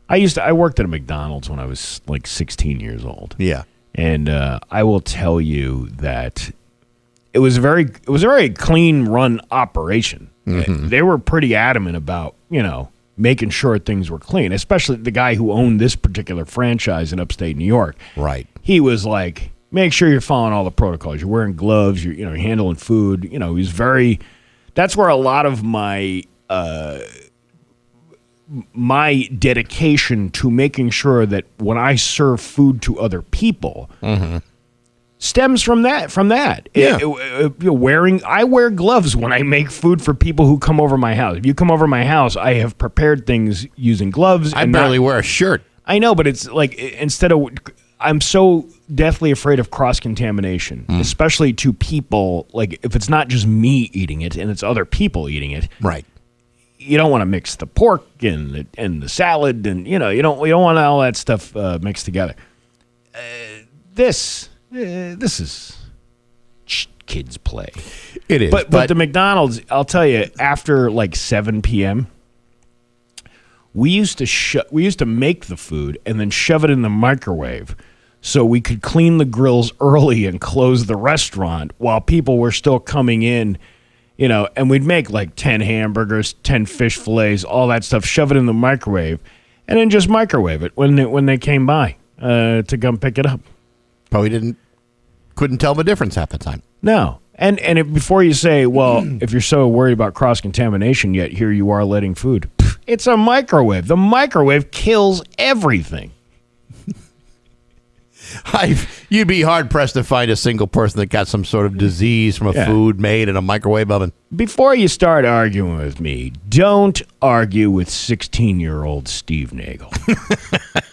I worked at a McDonald's when I was like 16 years old. Yeah, and I will tell you that it was a very clean run operation. Mm-hmm. They were pretty adamant about making sure things were clean, especially the guy who owned this particular franchise in upstate New York. Right. He was like, make sure you're following all the protocols. You're wearing gloves. You're handling food. He's very. That's where a lot of my dedication to making sure that when I serve food to other people stems from that. Yeah. I wear gloves when I make food for people who come over my house. If you come over my house, I have prepared things using gloves. I barely wear a shirt. I know, but it's like I'm so deathly afraid of cross-contamination, especially to people. Like if it's not just me eating it and it's other people eating it. Right. You don't want to mix the pork and the salad, and you don't want all that stuff mixed together. This is kids play. It is, but the McDonald's, I'll tell you, after like 7 p.m., we used to make the food and then shove it in the microwave so we could clean the grills early and close the restaurant while people were still coming in. And we'd make like 10 hamburgers, 10 fish fillets, all that stuff, shove it in the microwave, and then just microwave it when they came by to come pick it up. Probably couldn't tell the difference half the time. No. And before you say, well, if you're so worried about cross-contamination, yet here you are letting food. It's a microwave. The microwave kills everything. You'd be hard-pressed to find a single person that got some sort of disease from a food made in a microwave oven. Before you start arguing with me, don't argue with 16-year-old Steve Nagle.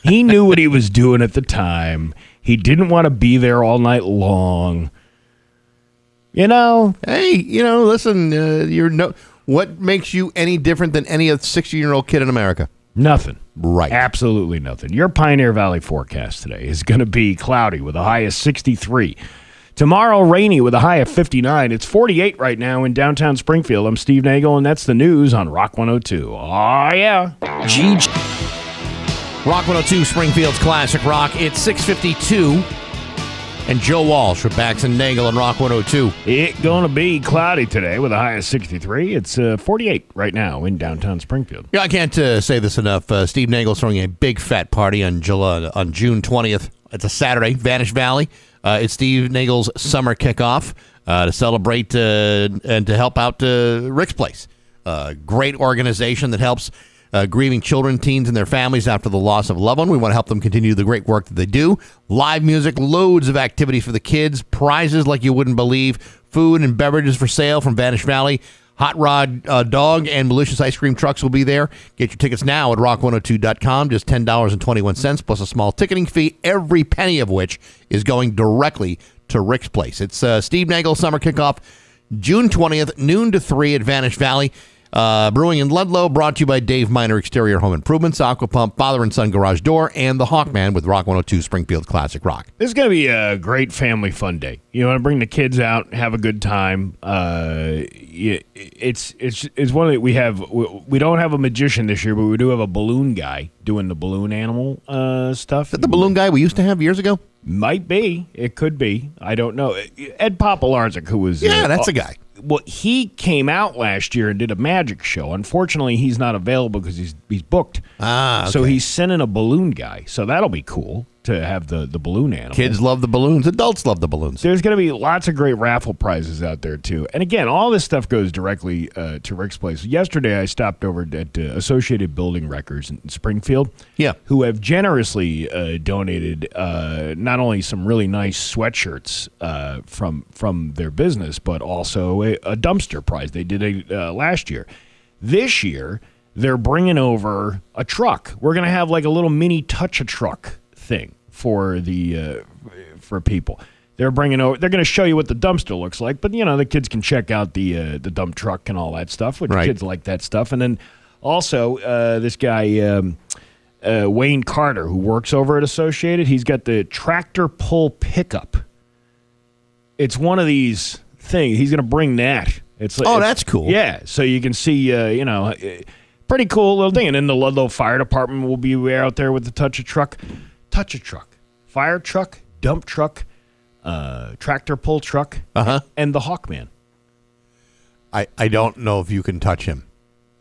He knew what he was doing at the time. He didn't want to be there all night long. Hey, listen, what makes you any different than any other 16-year-old kid in America? Nothing. Right. Absolutely nothing. Your Pioneer Valley forecast today is going to be cloudy with a high of 63. Tomorrow, rainy with a high of 59. It's 48 right now in downtown Springfield. I'm Steve Nagle, and that's the news on Rock 102. Oh, yeah. Rock 102, Springfield's Classic Rock. It's 6:52. And Joe Walsh with Bax and Nagle and Rock 102. It's going to be cloudy today with a high of 63. It's 48 right now in downtown Springfield. Yeah, I can't say this enough. Steve Nagle's throwing a big fat party on June 20th. It's a Saturday, Vanish Valley. It's Steve Nagle's summer kickoff to celebrate and to help out Rick's Place. Great organization that helps grieving children, teens, and their families after the loss of a loved one. We want to help them continue the great work that they do. Live music, loads of activities for the kids, prizes like you wouldn't believe, food and beverages for sale from Vanish Valley. Hot Rod Dog and Malicious Ice Cream Trucks will be there. Get your tickets now at rock102.com. Just $10.21 plus a small ticketing fee, every penny of which is going directly to Rick's Place. It's Steve Nagle Summer Kickoff, June 20th, noon to 3 at Vanish Valley. Brewing in Ludlow, brought to you by Dave Miner Exterior Home Improvements, Aqua Pump, Father and Son Garage Door, and the Hawkman with Rock 102 Springfield's Classic Rock. This is going to be a great family fun day. You want to bring the kids out, have a good time. It's one that we have. We don't have a magician this year, but we do have a balloon guy doing the balloon animal stuff. Is that the balloon guy we used to have years ago? Might be. It could be. I don't know. Ed Popolarczyk, who was that's a guy. Well, he came out last year and did a magic show. Unfortunately, he's not available because he's booked. Okay. So he's sending a balloon guy. So that'll be cool to have the balloon animal. Kids love the balloons. Adults love the balloons. There's going to be lots of great raffle prizes out there, too. And again, all this stuff goes directly to Rick's Place. Yesterday, I stopped over at Associated Building Wreckers in Springfield, who have generously donated not only some really nice sweatshirts from their business, but also a dumpster prize. They did it last year. This year, they're bringing over a truck. We're going to have like a little mini touch-a-truck thing for the for people. They're bringing over. They're going to show you what the dumpster looks like, but the kids can check out the dump truck and all that stuff. Which Right. kids like that stuff. And then also this guy Wayne Carter, who works over at Associated, he's got the tractor pull pickup. It's one of these things. He's going to bring that. That's cool. Yeah, so you can see, pretty cool little thing. And then the Ludlow Fire Department will be out there with the touch a truck, fire truck, dump truck, tractor pull truck, and the Hawkman. I don't know if you can touch him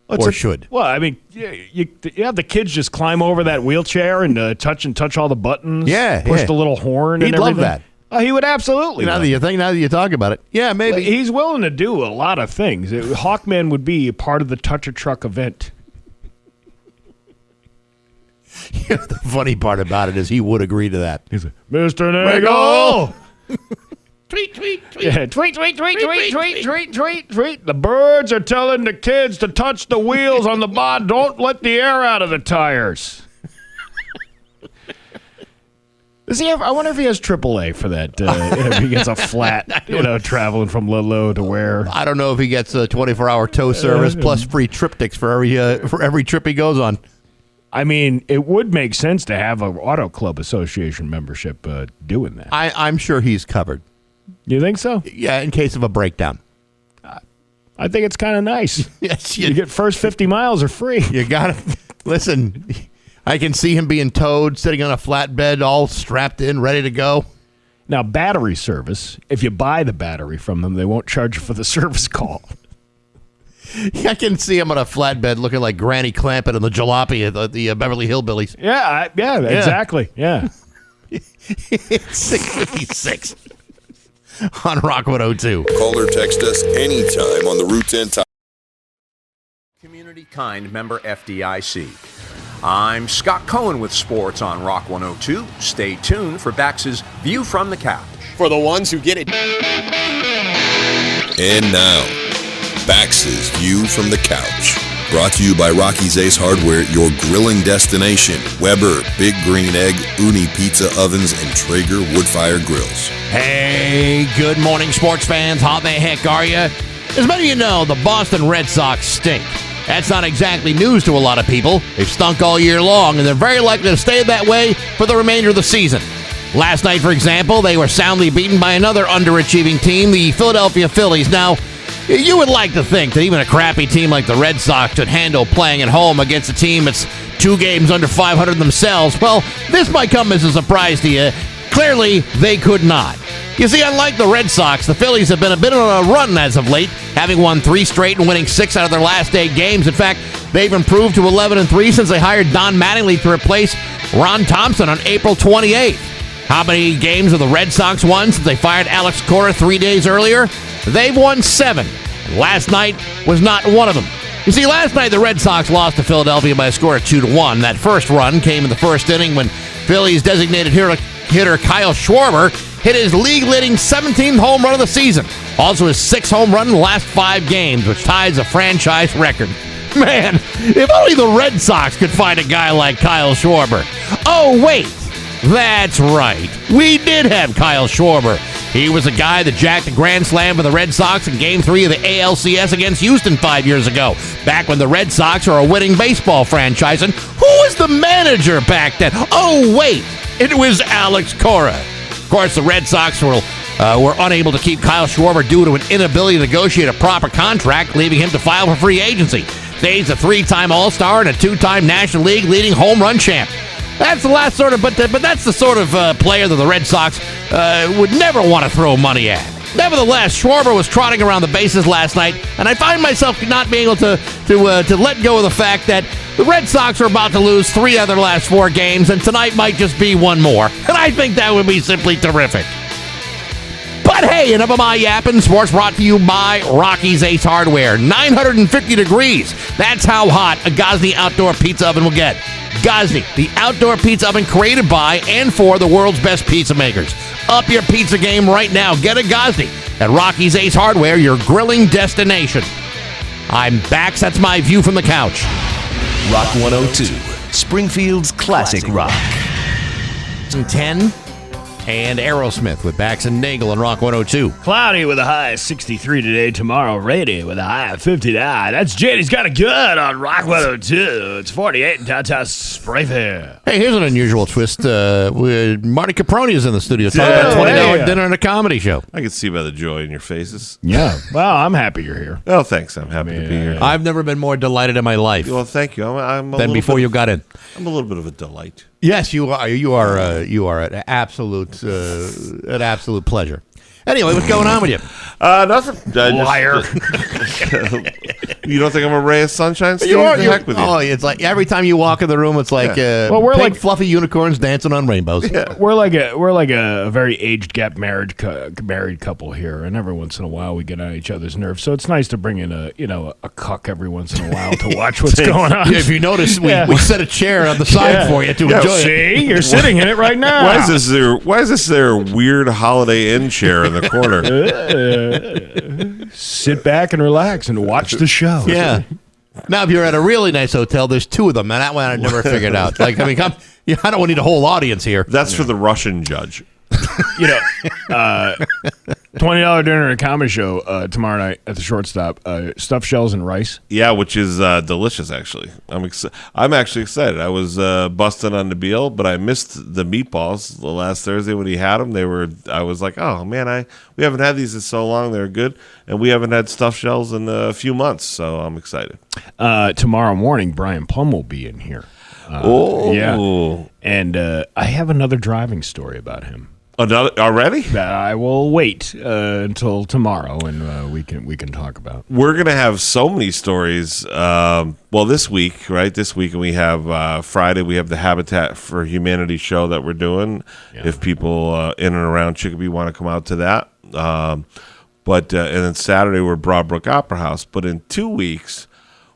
or should. Well, I mean, you have the kids just climb over that wheelchair and touch all the buttons. Yeah, push yeah. the little horn. He'd and everything. love that. Oh, he would absolutely. Now love that you talk about it, yeah, maybe He's willing to do a lot of things. Hawkman would be a part of the touch a truck event. The funny part about it is he would agree to that. He's like, Mr. Nagle! Tweet, tweet, tweet. Yeah, tweet. The birds are telling the kids to touch the wheels on the bod. Don't let the air out of the tires. Does he have? I wonder if he has AAA for that. If he gets a flat, traveling from Ludlow to where. I don't know if he gets a 24-hour tow service plus free triptychs for every trip he goes on. I mean, it would make sense to have an Auto Club Association membership doing that. I'm sure he's covered. You think so? Yeah, in case of a breakdown. I think it's kind of nice. Yes, you get first 50 miles are free. You got to listen. I can see him being towed, sitting on a flatbed, all strapped in, ready to go. Now, battery service, if you buy the battery from them, they won't charge you for the service call. I can see him on a flatbed looking like Granny Clampett in the jalopy at the Beverly Hillbillies. Yeah, exactly. Yeah. It's 6:56 on Rock 102. Call or text us anytime on the Route 10 Top. Community Kind member FDIC. I'm Scott Cohen with sports on Rock 102. Stay tuned for Bax's View from the Couch. For the ones who get it. And now, Bax's View from the Couch. Brought to you by Rocky's Ace Hardware, your grilling destination. Weber, Big Green Egg, Uni Pizza Ovens, and Traeger Woodfire Grills. Hey, good morning, sports fans. How the heck are you? As many of you know, the Boston Red Sox stink. That's not exactly news to a lot of people. They've stunk all year long, and they're very likely to stay that way for the remainder of the season. Last night, for example, they were soundly beaten by another underachieving team, the Philadelphia Phillies. Now, you would like to think that even a crappy team like the Red Sox could handle playing at home against a team that's 2 games under 500 themselves. Well, this might come as a surprise to you. Clearly, they could not. You see, unlike the Red Sox, the Phillies have been a bit on a run as of late, having won 3 straight and winning 6 out of their last 8 games. In fact, they've improved to 11-3 since they hired Don Mattingly to replace Ron Thompson on April 28th. How many games have the Red Sox won since they fired Alex Cora 3 days earlier? They've won 7. Last night was not one of them. You see, last night the Red Sox lost to Philadelphia by a score of 2-1. That first run came in the first inning when Phillies designated hitter Kyle Schwarber hit his league-leading 17th home run of the season. Also his 6th home run in the last 5 games, which ties a franchise record. Man, if only the Red Sox could find a guy like Kyle Schwarber. Oh, wait. That's right. We did have Kyle Schwarber. He was a guy that jacked a grand slam for the Red Sox in Game 3 of the ALCS against Houston 5 years ago, back when the Red Sox were a winning baseball franchise. And who was the manager back then? Oh, wait. It was Alex Cora. Of course, the Red Sox were unable to keep Kyle Schwarber due to an inability to negotiate a proper contract, leaving him to file for free agency. He's a 3-time All-Star and a 2-time National League leading home run champ. That's the last sort of, but that's the sort of player that the Red Sox would never want to throw money at. Nevertheless, Schwarber was trotting around the bases last night, and I find myself not being able to let go of the fact that the Red Sox are about to lose 3 of their last 4 games, and tonight might just be one more. And I think that would be simply terrific. But hey, enough of my yapping. Sports brought to you by Rocky's Ace Hardware. 950 degrees. That's how hot a Gosney outdoor pizza oven will get. Gosney, the outdoor pizza oven created by and for the world's best pizza makers. Up your pizza game right now. Get a Gosney at Rocky's Ace Hardware, your grilling destination. I'm Bax. That's my view from the couch. Rock 102, Springfield's classic rock. 10. and Aerosmith with Bax and Nagle on Rock 102. Cloudy with a high of 63 today. Tomorrow, rainy with a high of 59. That's JD's Got It Good on Rock 102. It's 48 in downtown Springfield. Hey, here's an unusual twist. Marty Caproni is in the studio talking about $20 dinner and a comedy show. I can see by the joy in your faces. Yeah. Well, I'm happy you're here. Oh, thanks. I'm happy to be here. I've never been more delighted in my life Well, thank you. I'm a than little before bit- you got in. I'm a little bit of a delight. Yes, you are. You are an absolute pleasure. Anyway, what's going on with you? Nothing. Liar. You don't think I'm a ray of sunshine, Steve? You are. The heck with you. Oh, it's like every time you walk in the room, it's like Well, we're pink, like- fluffy unicorns dancing on rainbows. We're like a very aged gap married couple here, and every once in a while we get on each other's nerves. So it's nice to bring in a cuck every once in a while to watch what's going on. Yeah, if you notice, we set a chair on the side for you to enjoy it. See, you're sitting in it right now. Why is this their weird Holiday Inn chair in the corner? Sit back and relax and watch the show. Yeah. Now, if you're at a really nice hotel, there's two of them, and that one I never figured out. Like, I mean, I don't need a whole audience here. That's for the Russian judge. $20 dinner and a comedy show tomorrow night at the Shortstop. Stuffed shells and rice. Yeah, which is delicious, actually. I'm actually excited. I was busting on the Beal, but I missed the meatballs the last Thursday when he had them. I was like, oh, man, we haven't had these in so long. They're good. And we haven't had stuffed shells in a few months, so I'm excited. Tomorrow morning, Brian Plum will be in here. Yeah. And I have another driving story about him. Another already? That I will wait until tomorrow, and we can talk about. We're gonna have so many stories. This week, right? This week, and we have Friday. We have the Habitat for Humanity show that we're doing. Yeah. If people in and around Chicopee want to come out to that, and then Saturday we're Broadbrook Opera House. But in 2 weeks,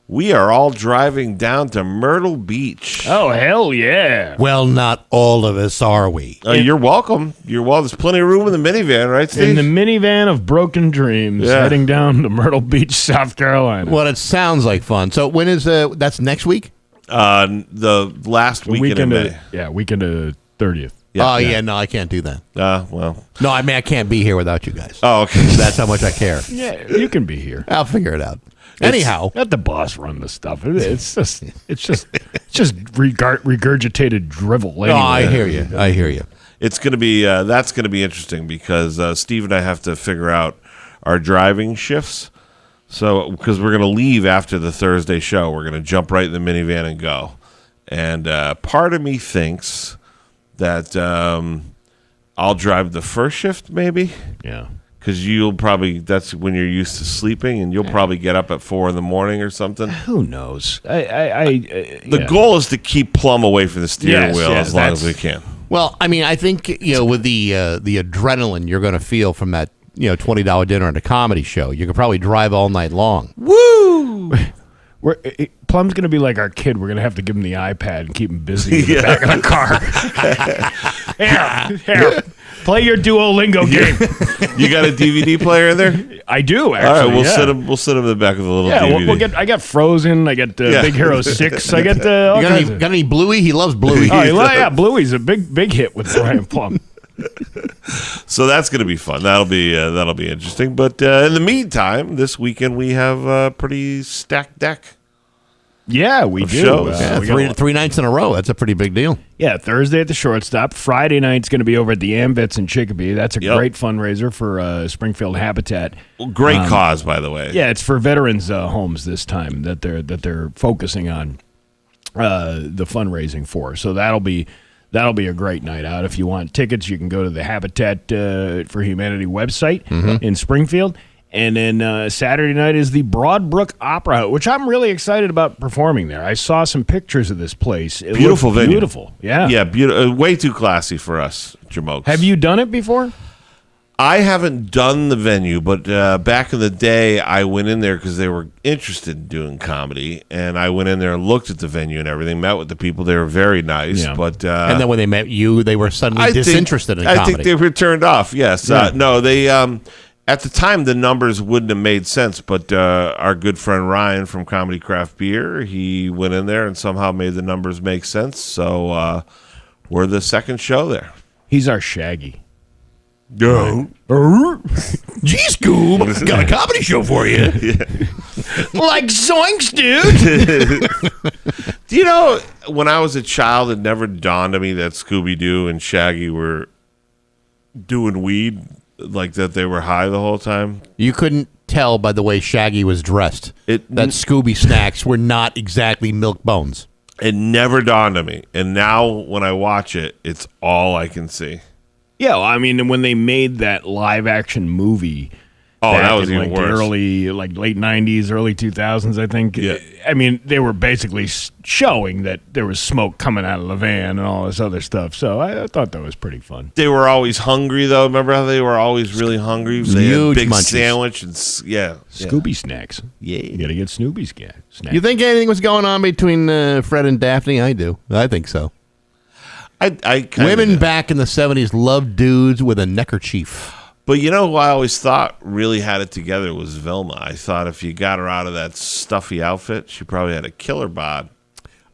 we are all driving down to Myrtle Beach. Oh, hell yeah. Well, not all of us, are we? You're welcome. There's plenty of room in the minivan, right, Steve? In the minivan of broken dreams, heading down to Myrtle Beach, South Carolina. Well, it sounds like fun. So when is that's next week? The last weekend in May. Weekend of 30th. Yeah, no, I can't do that. No, I mean, I can't be here without you guys. Oh, okay. That's how much I care. Yeah, you can be here. I'll figure it out. Anyhow, let the boss run the stuff. It's just regurgitated drivel. Anyway. No, I hear you. It's going to be that's going to be interesting because Steve and I have to figure out our driving shifts. So because we're going to leave after the Thursday show, we're going to jump right in the minivan and go. And part of me thinks that I'll drive the first shift, maybe. Yeah. Because that's when you're used to sleeping, and you'll probably get up at 4 a.m. or something. Who knows? The goal is to keep Plum away from the steering wheel as long as we can. Well, I mean, I think with the adrenaline you're going to feel from that $20 dinner and a comedy show, you could probably drive all night long. Woo! Plum's going to be like our kid. We're going to have to give him the iPad and keep him busy in the back of the car. Here. Play your Duolingo game. You got a DVD player in there? I do, actually. All right, we'll sit him in the back of the little DVD. I got Frozen. I got Big Hero 6. I got got any Bluey? He loves Bluey. Bluey's a big hit with Brian Plum. So that's going to be fun. That'll be interesting. But in the meantime, this weekend we have a pretty stacked deck. Yeah, we do. Shows. Three nights in a row. That's a pretty big deal. Yeah, Thursday at the Shortstop. Friday night's going to be over at the AMVETS in Chicopee. That's a great fundraiser for Springfield Habitat. Great cause, by the way. Yeah, it's for veterans' homes this time that they're focusing on the fundraising for. So that'll be a great night out. If you want tickets, you can go to the Habitat for Humanity website in Springfield. And then Saturday night is the Broadbrook Opera House, which I'm really excited about performing there. I saw some pictures of this place. Beautiful venue. Beautiful, yeah. Yeah, beautiful. Way too classy for us, Jamokes. Have you done it before? I haven't done the venue, but back in the day, I went in there because they were interested in doing comedy, and I went in there and looked at the venue and everything, met with the people. They were very nice. Yeah. But and then when they met you, they were suddenly disinterested in comedy. I think they were turned off, yes. Yeah. No, they... at the time, the numbers wouldn't have made sense, but our good friend Ryan from Comedy Craft Beer, he went in there and somehow made the numbers make sense. So we're the second show there. He's our Shaggy. No. Gee, Scoob, got a comedy show for you. Like zoinks, dude. Do you know, when I was a child, it never dawned on me that Scooby-Doo and Shaggy were doing weed, like that they were high the whole time? You couldn't tell by the way Shaggy was dressed that Scooby snacks were not exactly milk bones. It never dawned on me. And now when I watch it, it's all I can see. Yeah, well, I mean, when they made that live action movie, that was in even like the worse. late 90s, early 2000s, I think. Yeah. I mean, they were basically showing that there was smoke coming out of the van and all this other stuff. So I thought that was pretty fun. They were always hungry, though. Remember how they were always really hungry? They had a Huge big munchies. sandwich. And Scooby snacks. Yeah. You got to get Snoopy snacks. You think anything was going on between Fred and Daphne? I do. I think so. Women back in the 70s loved dudes with a neckerchief. But you know who I always thought really had it together was Vilma. I thought if you got her out of that stuffy outfit, she probably had a killer bod.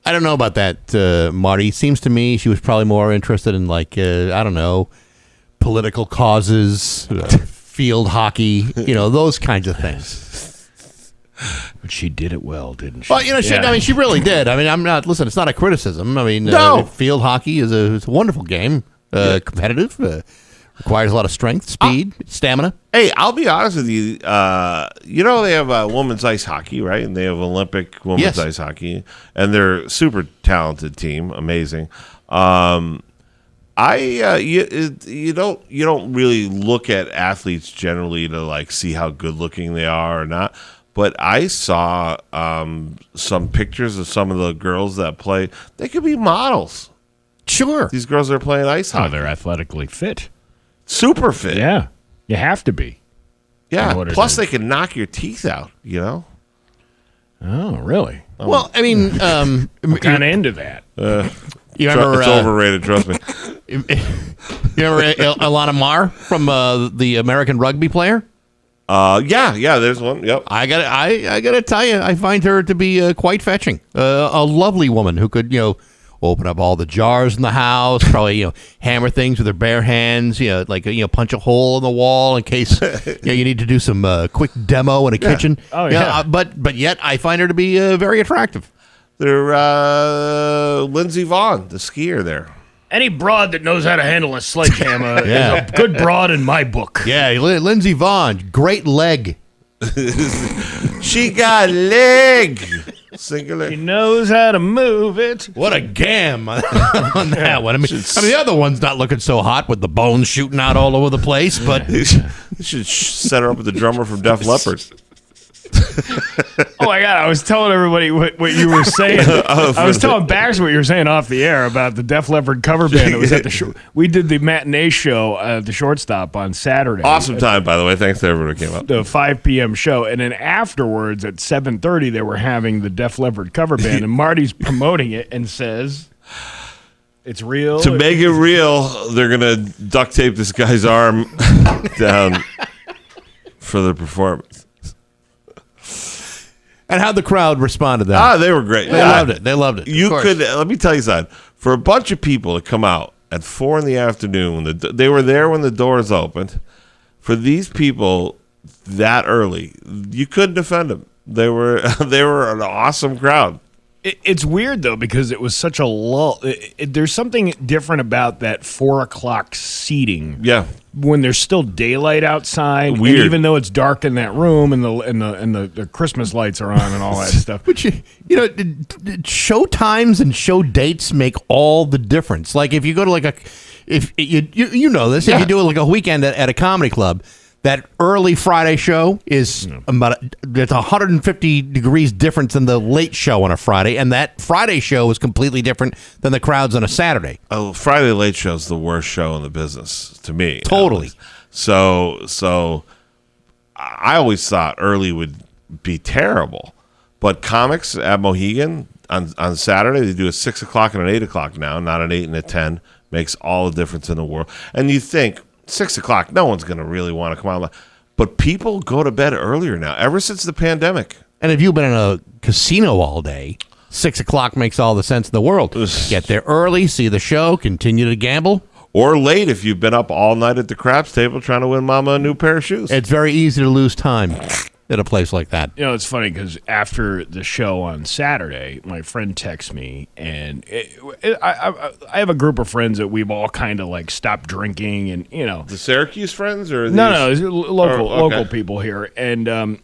I don't know about that, Marty. Seems to me she was probably more interested in, like, I don't know, political causes, field hockey, those kinds of things. But she did it well, didn't she? Well, she really did. I mean, it's not a criticism. I mean, No. field hockey is a wonderful game, competitive, requires a lot of strength, speed, stamina. Hey, I'll be honest with you. They have women's ice hockey, right? And they have Olympic women's ice hockey, and they're a super talented team, amazing. You don't really look at athletes generally to like see how good looking they are or not. But I saw some pictures of some of the girls that play. They could be models. Sure, these girls are playing ice hockey. They're athletically fit. Super fit. Yeah. You have to be. Yeah. Plus, they can knock your teeth out, Oh, really? Well, I mean, I'm kind of into that. You remember, it's overrated, trust me. You remember Ilana Mar from the American rugby player? Yeah, there's one. Yep. I gotta tell you, I find her to be quite fetching. A lovely woman who could, open up all the jars in the house, probably, hammer things with her bare hands, punch a hole in the wall in case you need to do some quick demo in a kitchen. Oh, yeah. But yet I find her to be very attractive. They're Lindsey Vonn, the skier there. Any broad that knows how to handle a sledgehammer is a good broad in my book. Yeah, Lindsey Vonn, great leg. She got leg. Singular. She knows how to move it. What a gam on that one. I mean, the other one's not looking so hot with the bones shooting out all over the place, but you should set her up with the drummer from Def Leppard. Oh my God! I was telling everybody what you were saying. I was telling Bax what you were saying off the air about the Def Leppard cover band that was at the we did the matinee show at the Shortstop on Saturday. Awesome time, by the way. Thanks to everyone who came up. The 5 p.m. show, and then afterwards at 7:30 they were having the Def Leppard cover band, and Marty's promoting it and says, "It's real." To make it real, they're gonna duct tape this guy's arm down for the performance. And how the crowd responded to that? They were great. They loved it. They loved it. You could let me tell you something. For a bunch of people to come out at 4 p.m, they were there when the doors opened. For these people that early, you couldn't defend them. They were an awesome crowd. It's weird though because it was such a lull. There's something different about that 4 o'clock seating. Yeah. When there's still daylight outside, Weird. and even though it's dark in that room, and the Christmas lights are on and all that stuff. But show times and show dates make all the difference. Like if you go to if you know this, if you do like a weekend at a comedy club, that early Friday show is it's 150 degrees different than the late show on a Friday, and that Friday show is completely different than the crowds on a Saturday. Oh, Friday late show is the worst show in the business to me. Totally. So I always thought early would be terrible, but comics at Mohegan on Saturday they do a 6 o'clock and an 8 o'clock now, not an 8 and a 10. Makes all the difference in the world. And you think 6 o'clock, no one's going to really want to come out. But people go to bed earlier now, ever since the pandemic. And if you've been in a casino all day, 6 o'clock makes all the sense in the world. Get there early, see the show, continue to gamble. or late if you've been up all night at the craps table trying to win Mama a new pair of shoes. It's very easy to lose time at a place like that. You know, it's funny because after the show on Saturday, my friend texts me, and I have a group of friends that we've all kind of like stopped drinking, and you know, the Syracuse friends or no, it's local okay. local people here, and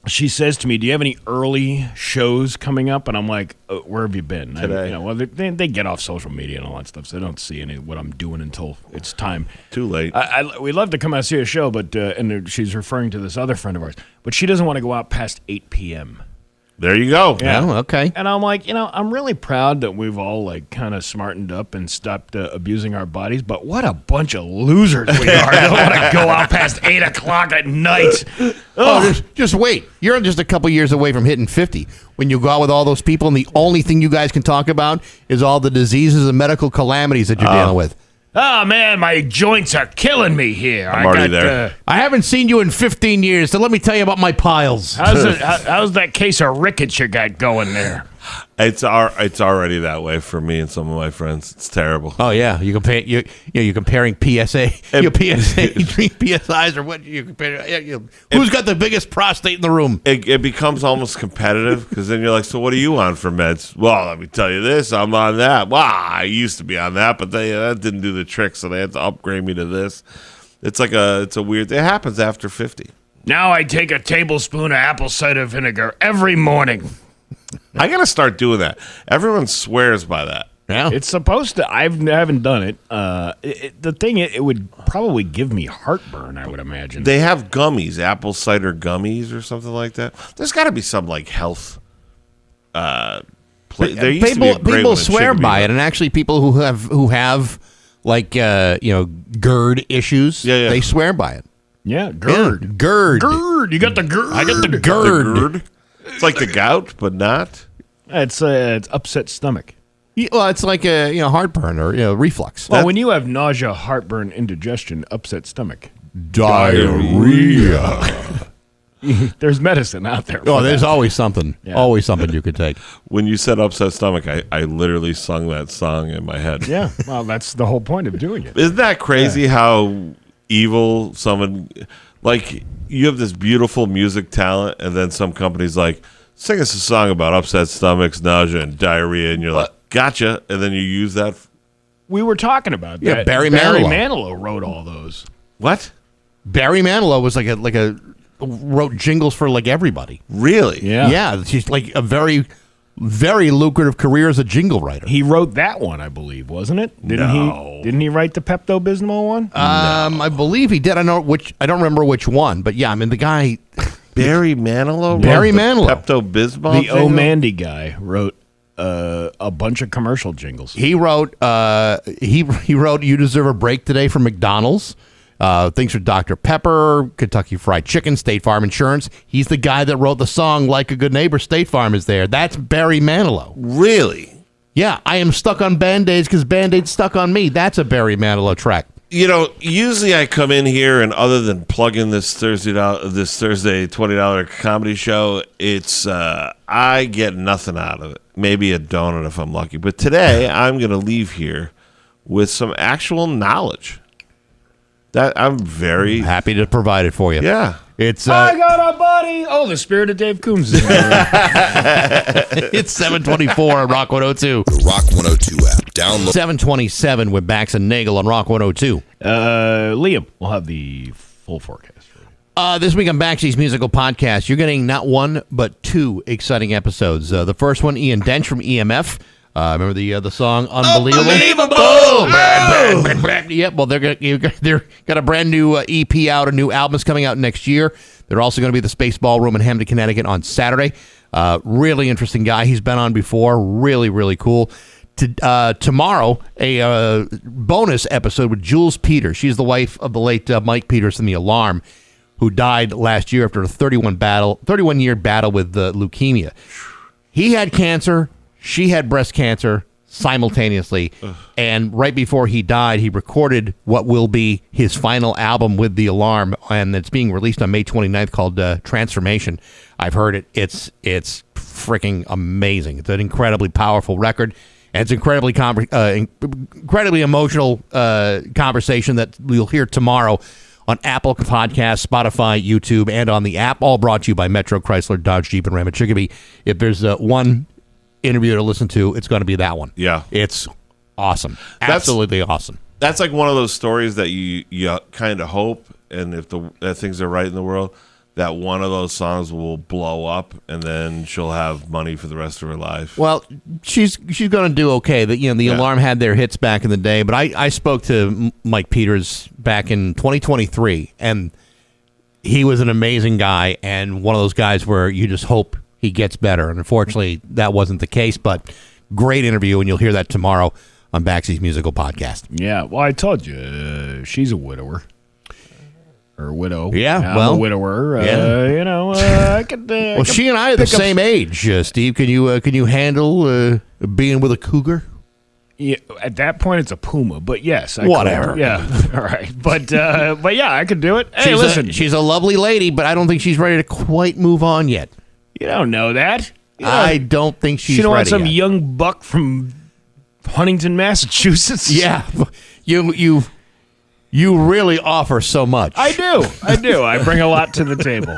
she says to me, "Do you have any early shows coming up?" And I'm like, "Where have you been?" Today. Well, they get off social media and all that stuff, so they don't see any of what I'm doing until it's time. Too late. We'd love to come out and see a show, but and she's referring to this other friend of ours, but she doesn't want to go out past 8 p.m. There you go. Yeah. Oh, okay. And I'm like, I'm really proud that we've all like kind of smartened up and stopped abusing our bodies. But what a bunch of losers we are! Don't want to go out past 8 o'clock at night. Just wait. You're just a couple years away from hitting 50 when you go out with all those people, and the only thing you guys can talk about is all the diseases and medical calamities that you're dealing with. Oh man, my joints are killing me here. I'm already there. I haven't seen you in 15 years, so let me tell you about my piles. How's that case of rickets you got going there? It's already that way for me and some of my friends. It's terrible. Oh yeah, you're comparing PSA, your PSA, PSIs, or what you compare? Who's got the biggest prostate in the room? It becomes almost competitive because then you're like, so what are you on for meds? Well, let me tell you this, I'm on that. Well, I used to be on that, but that didn't do the trick, so they had to upgrade me to this. It's a weird. It happens after 50. Now I take a tablespoon of apple cider vinegar every morning. I gotta start doing that. Everyone swears by that. Yeah, it's supposed to. I haven't done it. The thing, it would probably give me heartburn, I would imagine. They have gummies, apple cider gummies or something like that. There's got to be some like health. There used to be a great people one swear in by Chickabee, it, and actually people who have like GERD issues, they swear by it. Yeah, GERD. Yeah, GERD. GERD. You got the GERD. I got the GERD. It's like the gout, but not. It's upset stomach. Yeah, well, it's like a heartburn or reflux. Well, when you have nausea, heartburn, indigestion, upset stomach, diarrhea. There's medicine out there. Oh, there's always something. Yeah. Always something you could take. When you said upset stomach, I literally sung that song in my head. Yeah, well, that's the whole point of doing it. Isn't that crazy how evil someone, like, you have this beautiful music talent, and then some company's like, sing us a song about upset stomachs, nausea, and diarrhea, and you're like, gotcha, and then you use that. We were talking about that. Yeah, Barry Manilow wrote all those. What? Barry Manilow was like a wrote jingles for like everybody. Really? Yeah. Yeah, she's like a very, very lucrative career as a jingle writer. He wrote that one, I believe, wasn't it? Didn't he write the Pepto-Bismol one? I believe he did. I don't remember which one, but yeah, I mean the guy Barry Manilow. Barry Manilow, Pepto-Bismol. The O Mandy guy wrote a bunch of commercial jingles. He wrote he wrote "You Deserve a Break Today" for McDonald's. Things for Dr. Pepper, Kentucky Fried Chicken, State Farm Insurance. He's the guy that wrote the song "Like a Good Neighbor, State Farm is There." That's Barry Manilow. Really? Yeah, I am stuck on Band-Aids because Band-Aid's stuck on me. That's a Barry Manilow track. Usually I come in here, and other than plugging this Thursday $20 comedy show, it's I get nothing out of it. Maybe a donut if I'm lucky. But today I'm going to leave here with some actual knowledge that I'm very happy to provide it for you. Yeah. It's I got a buddy. Oh, the spirit of Dave Coombs is in there. It's 724 on Rock 102. The Rock 102 app. Download. 727 with Bax and Nagle on Rock 102. Liam, we'll have the full forecast for you. This week on Baxi's Musical Podcast, you're getting not one, but two exciting episodes. The first one, Ian Dench from EMF. Remember the song Unbelievable? Yep. Well, they're got a brand new EP out. A new album's coming out next year. They're also going to be at the Space Ballroom in Hamden, Connecticut on Saturday. Really interesting guy. He's been on before. Really, really cool. Tomorrow, a bonus episode with Jules Peters. She's the wife of the late Mike Peters from The Alarm, who died last year after a 31-year battle with leukemia. He had cancer. She had breast cancer simultaneously. And right before he died, he recorded what will be his final album with The Alarm, and it's being released on May 29th called Transformation. I've heard it. It's freaking amazing. It's an incredibly powerful record. And it's incredibly emotional conversation that we'll hear tomorrow on Apple Podcasts, Spotify, YouTube, and on the app, all brought to you by Metro Chrysler, Dodge, Jeep, and Ram at Chicopee. If there's one interview to listen to, it's going to be that one. Yeah. It's awesome. Absolutely awesome. That's like one of those stories that you kind of hope, and if things are right in the world, that one of those songs will blow up, and then she'll have money for the rest of her life. Well, she's going to do okay. The Alarm had their hits back in the day, but I spoke to Mike Peters back in 2023, and he was an amazing guy, and one of those guys where you just hope he gets better. And unfortunately, that wasn't the case, but great interview, and you'll hear that tomorrow on Baxy's Musical Podcast. Yeah, well, I told you, she's a widower. Or widow. Yeah, I'm a widower. I could. Well, she and I are the same age, Steve. Can you handle being with a cougar? Yeah, at that point, it's a puma. But yes, whatever. Could. Yeah, all right. But yeah, I could do it. Hey, listen, she's a lovely lady, but I don't think she's ready to quite move on yet. You don't know that. I don't think she's ready. She don't want some yet. young buck from Huntington, Massachusetts. Yeah, you really offer so much. I do. I bring a lot to the table.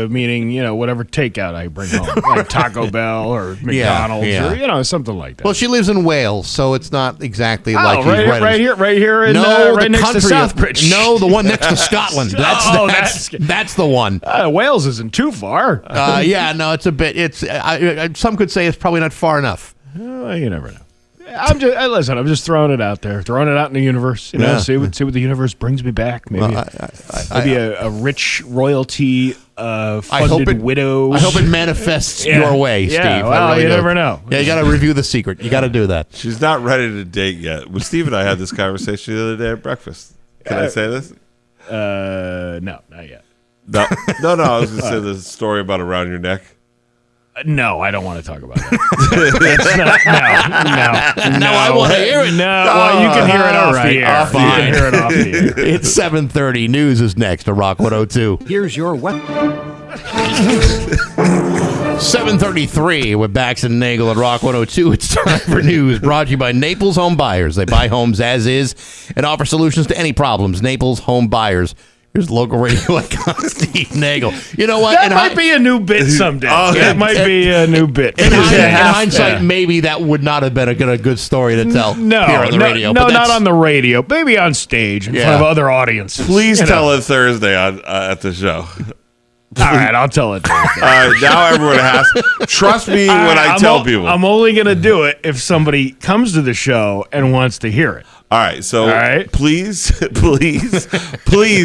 Meaning, whatever takeout I bring home, like Taco Bell or McDonald's or something like that. Well, she lives in Wales, so it's not exactly like she's right here, in, right next to Southbridge. No, the one next to Scotland. That's the one. Wales isn't too far. It's a bit. It's some could say it's probably not far enough. You never know. I'm just throwing it out there, throwing it out in the universe. See what the universe brings me back. Maybe, maybe a rich royalty funded widow. I hope it manifests your way, Steve. Well, really never know. Yeah, you got to review The Secret. You got to do that. She's not ready to date yet. Well, Steve and I had this conversation the other day at breakfast. Can I say this? No, not yet. No. I was going to say the story about around your neck. No, I don't want to talk about that. No, I want to hear it. No, well, you can hear it off the air. Fine. You can hear it off the air. It's 7:30. News is next to Rock 102. Here's your weapon. 7:33 with Bax and Nagle at Rock 102. It's time for news brought to you by Naples Home Buyers. They buy homes as is and offer solutions to any problems. Naples Home Buyers. Here's local radio icon Steve Nagle. You know what? That might be a new bit someday. That might be a new bit. In hindsight, maybe that would not have been a good story to tell here on the radio. No, not on the radio. Maybe on stage in front of other audiences. Please tell it Thursday at the show. All right, I'll tell it. All right, now everyone has. Trust me when I tell people. I'm only going to do it if somebody comes to the show and wants to hear it. All right, so please,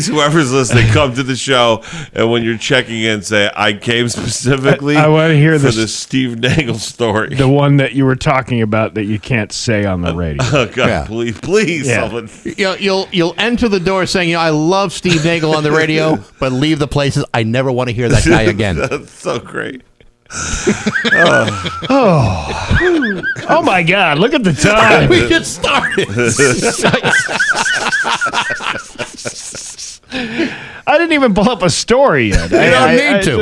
whoever's listening, come to the show, and when you're checking in, say, I came specifically I want to hear for the Steve Nagle story. The one that you were talking about that you can't say on the radio. Oh, God, please, someone. You'll enter the door saying, I love Steve Nagle on the radio, but leave the places. I never want to hear that guy again. That's so great. Oh my God, look at the time. We just started. I didn't even pull up a story yet. You don't need to.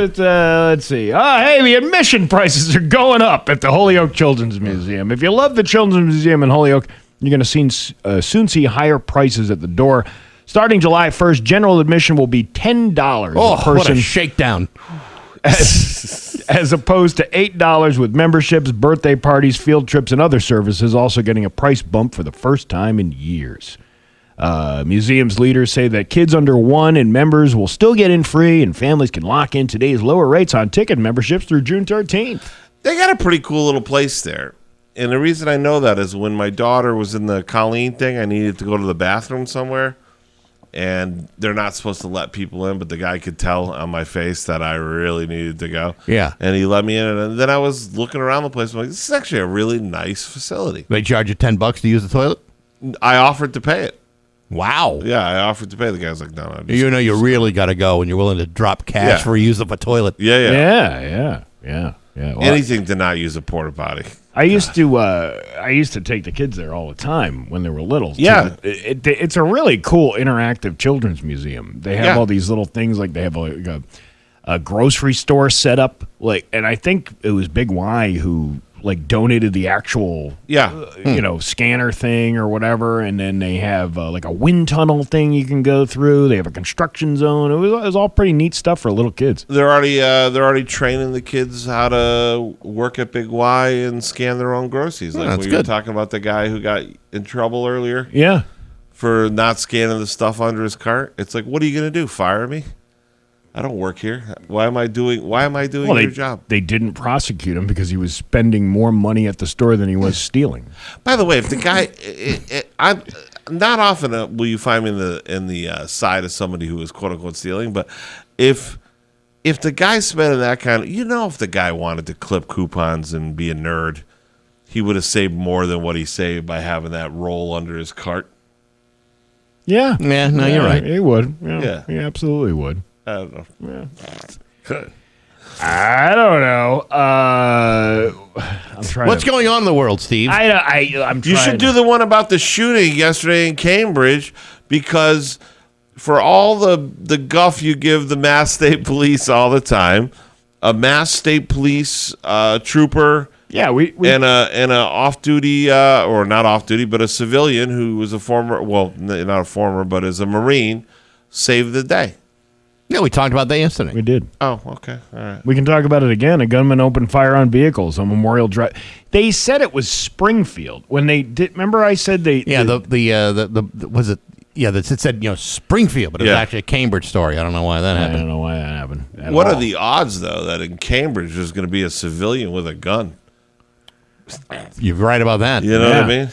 Let's see. Hey, the admission prices are going up at the Holyoke Children's Museum. If you love the Children's Museum in Holyoke, you're going to soon see higher prices at the door. Starting July 1st, general admission will be $10 a person. What a shakedown. As opposed to $8 with memberships, birthday parties, field trips, and other services, also getting a price bump for the first time in years. Museum's leaders say that kids under 1 and members will still get in free, and families can lock in today's lower rates on ticket memberships through June 13th. They got a pretty cool little place there. And the reason I know that is when my daughter was in the Colleen thing, I needed to go to the bathroom somewhere. And they're not supposed to let people in, but the guy could tell on my face that I really needed to go. Yeah. And he let me in, and then I was looking around the place. I'm like, this is actually a really nice facility. They charge you $10 to use the toilet? I offered to pay it. Wow. Yeah, I offered to pay. The guy was like, no. You know you really got to go, and you're willing to drop cash for use of a toilet. Yeah. Well, anything to not use a porta potty. I used to take the kids there all the time when they were little. Yeah, it's a really cool interactive children's museum. They have all these little things, like they have a grocery store set up, and I think it was Big Y who like donated the actual scanner thing or whatever, and then they have like a wind tunnel thing you can go through. They have a construction zone. It was all pretty neat stuff for little kids. They're already training the kids how to work at Big Y and scan their own groceries. Like we were talking about the guy who got in trouble earlier. Yeah. For not scanning the stuff under his cart. It's like, what are you going to do? Fire me? I don't work here. Why am I doing your job? They didn't prosecute him because he was spending more money at the store than he was stealing. By the way, if the guy, I'm not often will you find me in the side of somebody who is quote unquote stealing, but if the guy's spending that kind of, if the guy wanted to clip coupons and be a nerd, he would have saved more than what he saved by having that roll under his cart. Yeah. Yeah, no, you're right. He would. Yeah, he absolutely would. I don't know. Yeah. I don't know. I'm trying. What's going on in the world, Steve? I'm trying. You should do the one about the shooting yesterday in Cambridge, because for all the guff you give the Mass State Police all the time, a Mass State Police trooper. Yeah, we and a off-duty or not off-duty, but a civilian who was a former, well, not a former, but as a Marine, saved the day. Yeah, we talked about that yesterday. We did. Oh, okay, all right. We can talk about it again. A gunman opened fire on vehicles on Memorial Drive. They said it was Springfield when they did. Remember, I said they. Yeah, the was it? Yeah, it said Springfield, but it was actually a Cambridge story. I don't know why that happened. I don't know why that happened. What are the odds, though, that in Cambridge there's going to be a civilian with a gun? You're right about that. You know what I mean?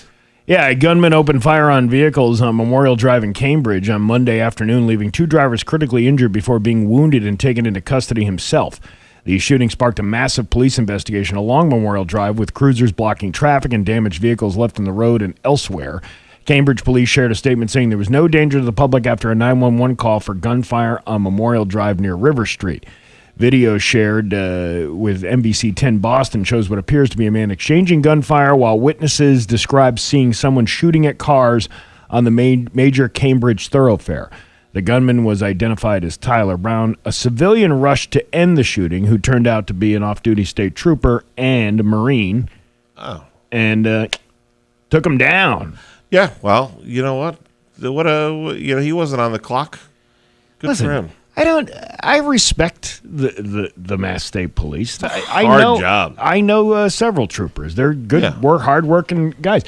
Yeah, a gunman opened fire on vehicles on Memorial Drive in Cambridge on Monday afternoon, leaving 2 drivers critically injured before being wounded and taken into custody himself. The shooting sparked a massive police investigation along Memorial Drive, with cruisers blocking traffic and damaged vehicles left on the road and elsewhere. Cambridge police shared a statement saying there was no danger to the public after a 911 call for gunfire on Memorial Drive near River Street. Video shared with NBC 10 Boston shows what appears to be a man exchanging gunfire, while witnesses describe seeing someone shooting at cars on the major Cambridge thoroughfare. The gunman was identified as Tyler Brown. A civilian rushed to end the shooting, who turned out to be an off-duty state trooper and a Marine. Oh. And took him down. Yeah, well, you know what? He wasn't on the clock. Good for him. I respect the Mass State Police. Hard job. I know several troopers. They're good, hard-working guys.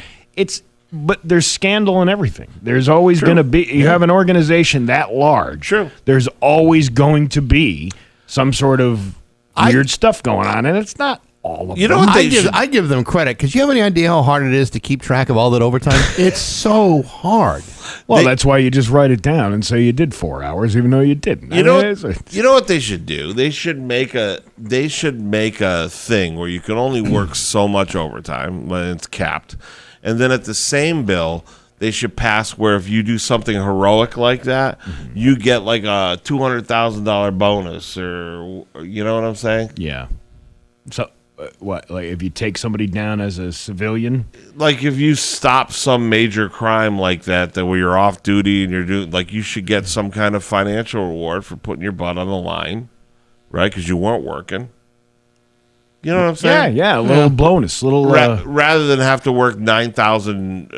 But there's scandal and everything. There's always going to be. You have an organization that large. True. There's always going to be some sort of weird stuff going on, and it's not all of them. I give them credit, because you have any idea how hard it is to keep track of all that overtime? It's so hard. Well, that's why you just write it down and say you did 4 hours, even though you didn't. You know what they should do? They should make a thing where you can only work so much overtime when it's capped, and then at the same bill, they should pass where if you do something heroic like that, you get like a $200,000 bonus, or you know what I'm saying? Yeah. So. What, like if you take somebody down as a civilian? Like if you stop some major crime like that where you're off duty and you're doing, like, you should get some kind of financial reward for putting your butt on the line, right? Because you weren't working. You know what I'm saying? Yeah, a little bonus, rather than have to work 9,000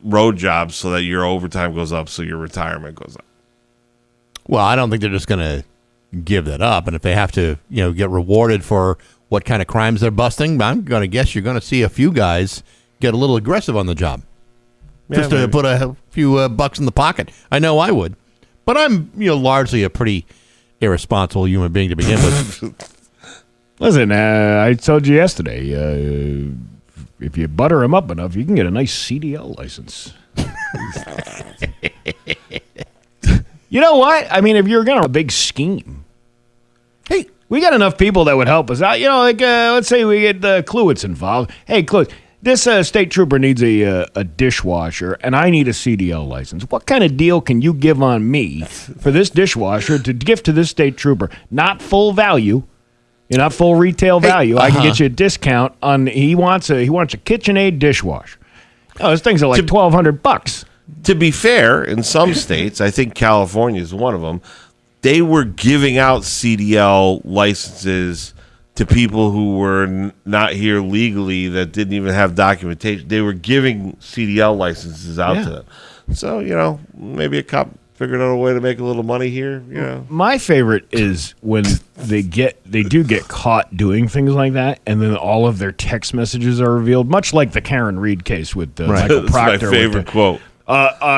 road jobs so that your overtime goes up, so your retirement goes up. Well, I don't think they're just going to give that up, and if they have to, get rewarded for what kind of crimes they're busting, I'm going to guess you're going to see a few guys get a little aggressive on the job. Just to put a few bucks in the pocket. I know I would. But I'm largely a pretty irresponsible human being to begin with. Listen, I told you yesterday, if you butter them up enough, you can get a nice CDL license. You know what? I mean, if you're going to a big scheme. Hey, we got enough people that would help us out. Let's say we get Cluets involved. Hey, Cluets, this state trooper needs a dishwasher, and I need a CDL license. What kind of deal can you give on me for this dishwasher to give to this state trooper? Not full value. Not full retail value. I can get you a discount on. He wants a KitchenAid dishwasher. Oh, those things are like $1,200. To be fair, in some states, I think California is one of them, they were giving out CDL licenses to people who were not here legally that didn't even have documentation. They were giving CDL licenses out to them. So, maybe a cop figured out a way to make a little money here. My favorite is when they do get caught doing things like that, and then all of their text messages are revealed, much like the Karen Reed case with Michael That's Proctor. my favorite quote.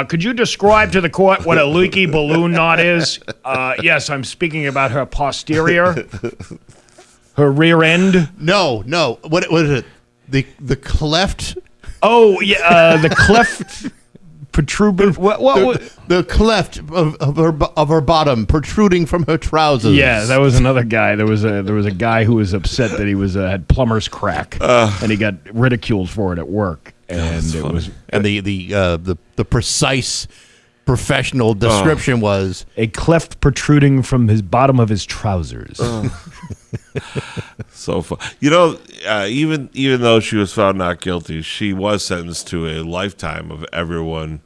Could you describe to the court what a leaky balloon knot is? Yes, I'm speaking about her posterior, her rear end. No. What is it? The cleft. Oh yeah, the cleft protruding. The cleft of her bottom protruding from her trousers. Yeah, that was another guy. There was a guy who was upset that he had plumber's crack, and he got ridiculed for it at work. And it was, and the precise professional description was a cleft protruding from his bottom of his trousers. So fun. Even though she was found not guilty, she was sentenced to a lifetime of everyone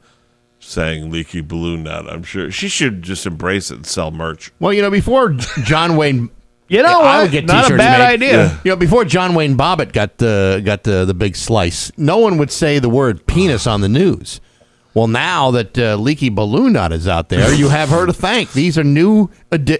saying leaky balloon knot. I'm sure she should just embrace it and sell merch. Well, before John Wayne. I would get not a bad idea. Before John Wayne Bobbitt got the big slice, no one would say the word penis on the news. Well, now that leaky balloon knot is out there, you have her to thank. These are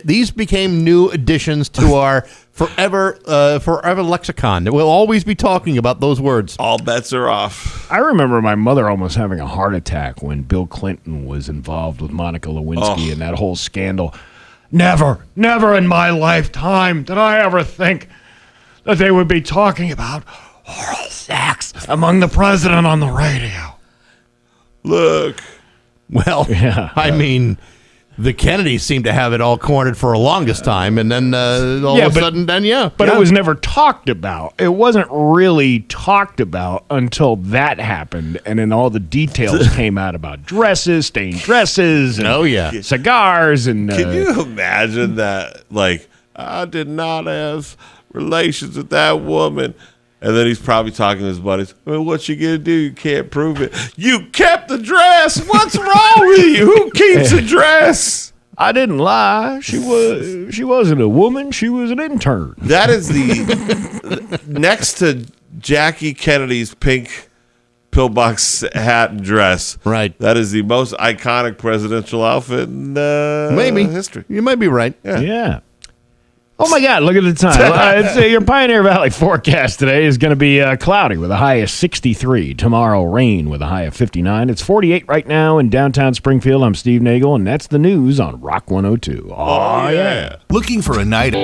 these became new additions to our forever lexicon. We'll always be talking about those words. All bets are off. I remember my mother almost having a heart attack when Bill Clinton was involved with Monica Lewinsky and that whole scandal. Never in my lifetime did I ever think that they would be talking about oral sex among the president on the radio. Look. Well, I mean, the Kennedys seem to have it all cornered for the longest time, and then all of a sudden, But it was never talked about. It wasn't really talked about until that happened, and then all the details came out about dresses, stained dresses, and cigars, and... Can you imagine that? Like, I did not have relations with that woman. And then he's probably talking to his buddies. Well, what you gonna do? You can't prove it. You kept the dress. What's wrong with you? Who keeps a dress? I didn't lie. She wasn't a woman. She was an intern. That is the next to Jackie Kennedy's pink pillbox hat and dress. Right. That is the most iconic presidential outfit in history. You might be right. Yeah. Oh, my God, look at the time. Your Pioneer Valley forecast today is going to be cloudy with a high of 63. Tomorrow, rain with a high of 59. It's 48 right now in downtown Springfield. I'm Steve Nagle, and that's the news on Rock 102. Oh, yeah. Looking for a night...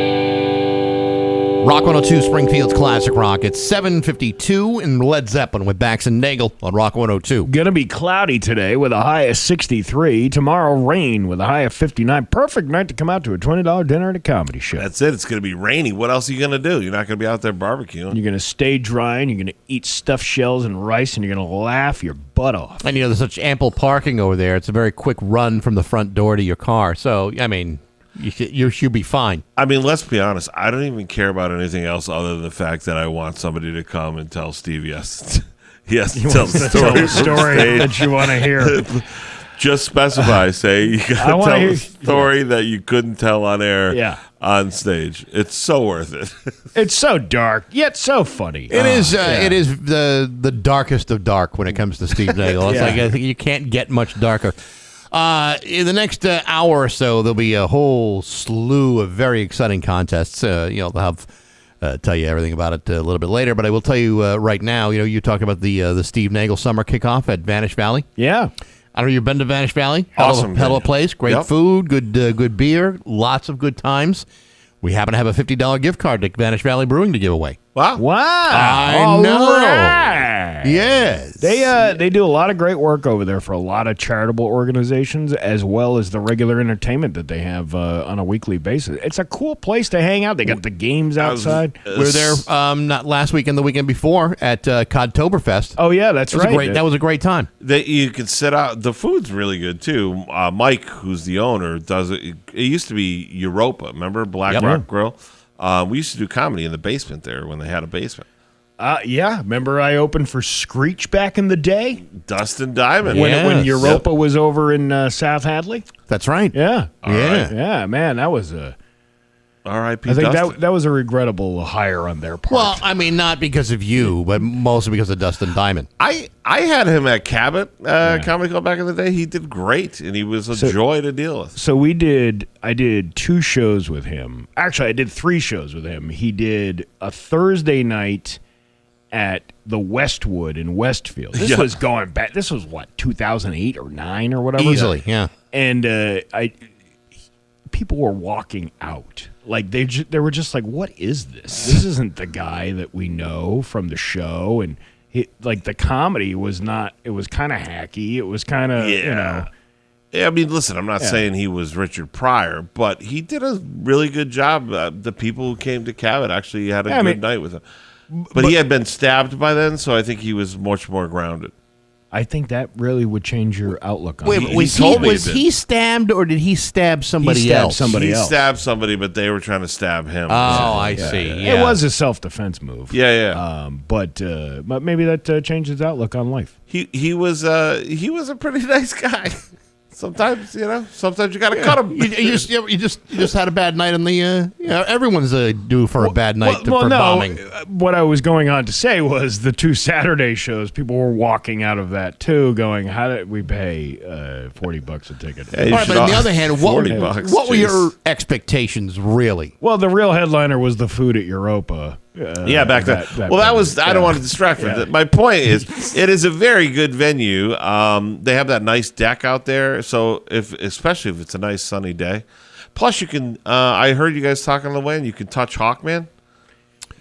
Rock 102, Springfield's Classic Rock. It's 7:52 in Led Zeppelin with Bax and Nagle on Rock 102. Going to be cloudy today with a high of 63. Tomorrow, rain with a high of 59. Perfect night to come out to a $20 dinner at a comedy show. That's it. It's going to be rainy. What else are you going to do? You're not going to be out there barbecuing. You're going to stay dry, and you're going to eat stuffed shells and rice, and you're going to laugh your butt off. And, there's such ample parking over there. It's a very quick run from the front door to your car. So, I mean... You should be fine. I mean, let's be honest. I don't even care about anything else other than the fact that I want somebody to come and tell Steve yes. Yes, tell the story that you want to hear. Just specify. Say you got to tell a story that you couldn't tell on air on stage. It's so worth it. It's so dark, yet so funny. It is. It is the darkest of dark when it comes to Steve Nagle. It's like I think you can't get much darker. In the next hour or so, there'll be a whole slew of very exciting contests. They'll have tell you everything about it a little bit later, but I will tell you right now. You talk about the Steve Nagle summer kickoff at Vanish Valley. Yeah, I don't know. You've been to Vanish Valley? Awesome, hell of a place. Great food, good beer, lots of good times. We happen to have a $50 gift card to Vanish Valley Brewing to give away. Wow! I know. Right. Yes, they do a lot of great work over there for a lot of charitable organizations, as well as the regular entertainment that they have on a weekly basis. It's a cool place to hang out. They got the games outside. We were there not last weekend, the weekend before at Codtoberfest. Oh yeah, that's right. That was a great time. You can sit out. The food's really good too. Mike, who's the owner, does it. It used to be Europa. Remember Black Rock Grill? We used to do comedy in the basement there when they had a basement. Yeah. Remember I opened for Screech back in the day? Dustin Diamond. When Europa was over in South Hadley? That's right. Yeah. Yeah. Yeah, man, that was R.I.P. I think Dustin. that was a regrettable hire on their part. Well, I mean, not because of you, but mostly because of Dustin Diamond. I had him at Cabot Comedy Club back in the day. He did great, and he was a joy to deal with. So I did 2 shows with him. Actually, I did 3 shows with him. He did a Thursday night at the Westwood in Westfield. This was going back. This was what, 2008 or 9 or whatever. Easily, yeah. And people were walking out. Like they were just like, what is this? This isn't the guy that we know from the show. And like the comedy was not. It was kind of hacky. It was kind of Yeah, I mean, listen, I'm not saying he was Richard Pryor, but he did a really good job. The people who came to Cabot actually had a good night with him. But he had been stabbed by then, so I think he was much more grounded. I think that really would change your outlook on it. Was he stabbed or did he stab somebody else? He stabbed somebody, but they were trying to stab him. Oh, I see. Yeah. It was a self-defense move. Yeah. But maybe that changed his outlook on life. He was a pretty nice guy. Sometimes, you got to cut him. You just had a bad night in the. Everyone's due for a bad night for bombing. What I was going on to say was the 2 Saturday shows. People were walking out of that too, going, "How did we pay $40 a ticket?" All right, but on the other hand, what were your expectations really? Well, the real headliner was the food at Europa. Back then. That was. I don't want to distract from it. My point is, it is a very good venue. They have that nice deck out there, so especially if it's a nice sunny day. Plus, you can. I heard you guys talking on the way, and you can touch Hawkman.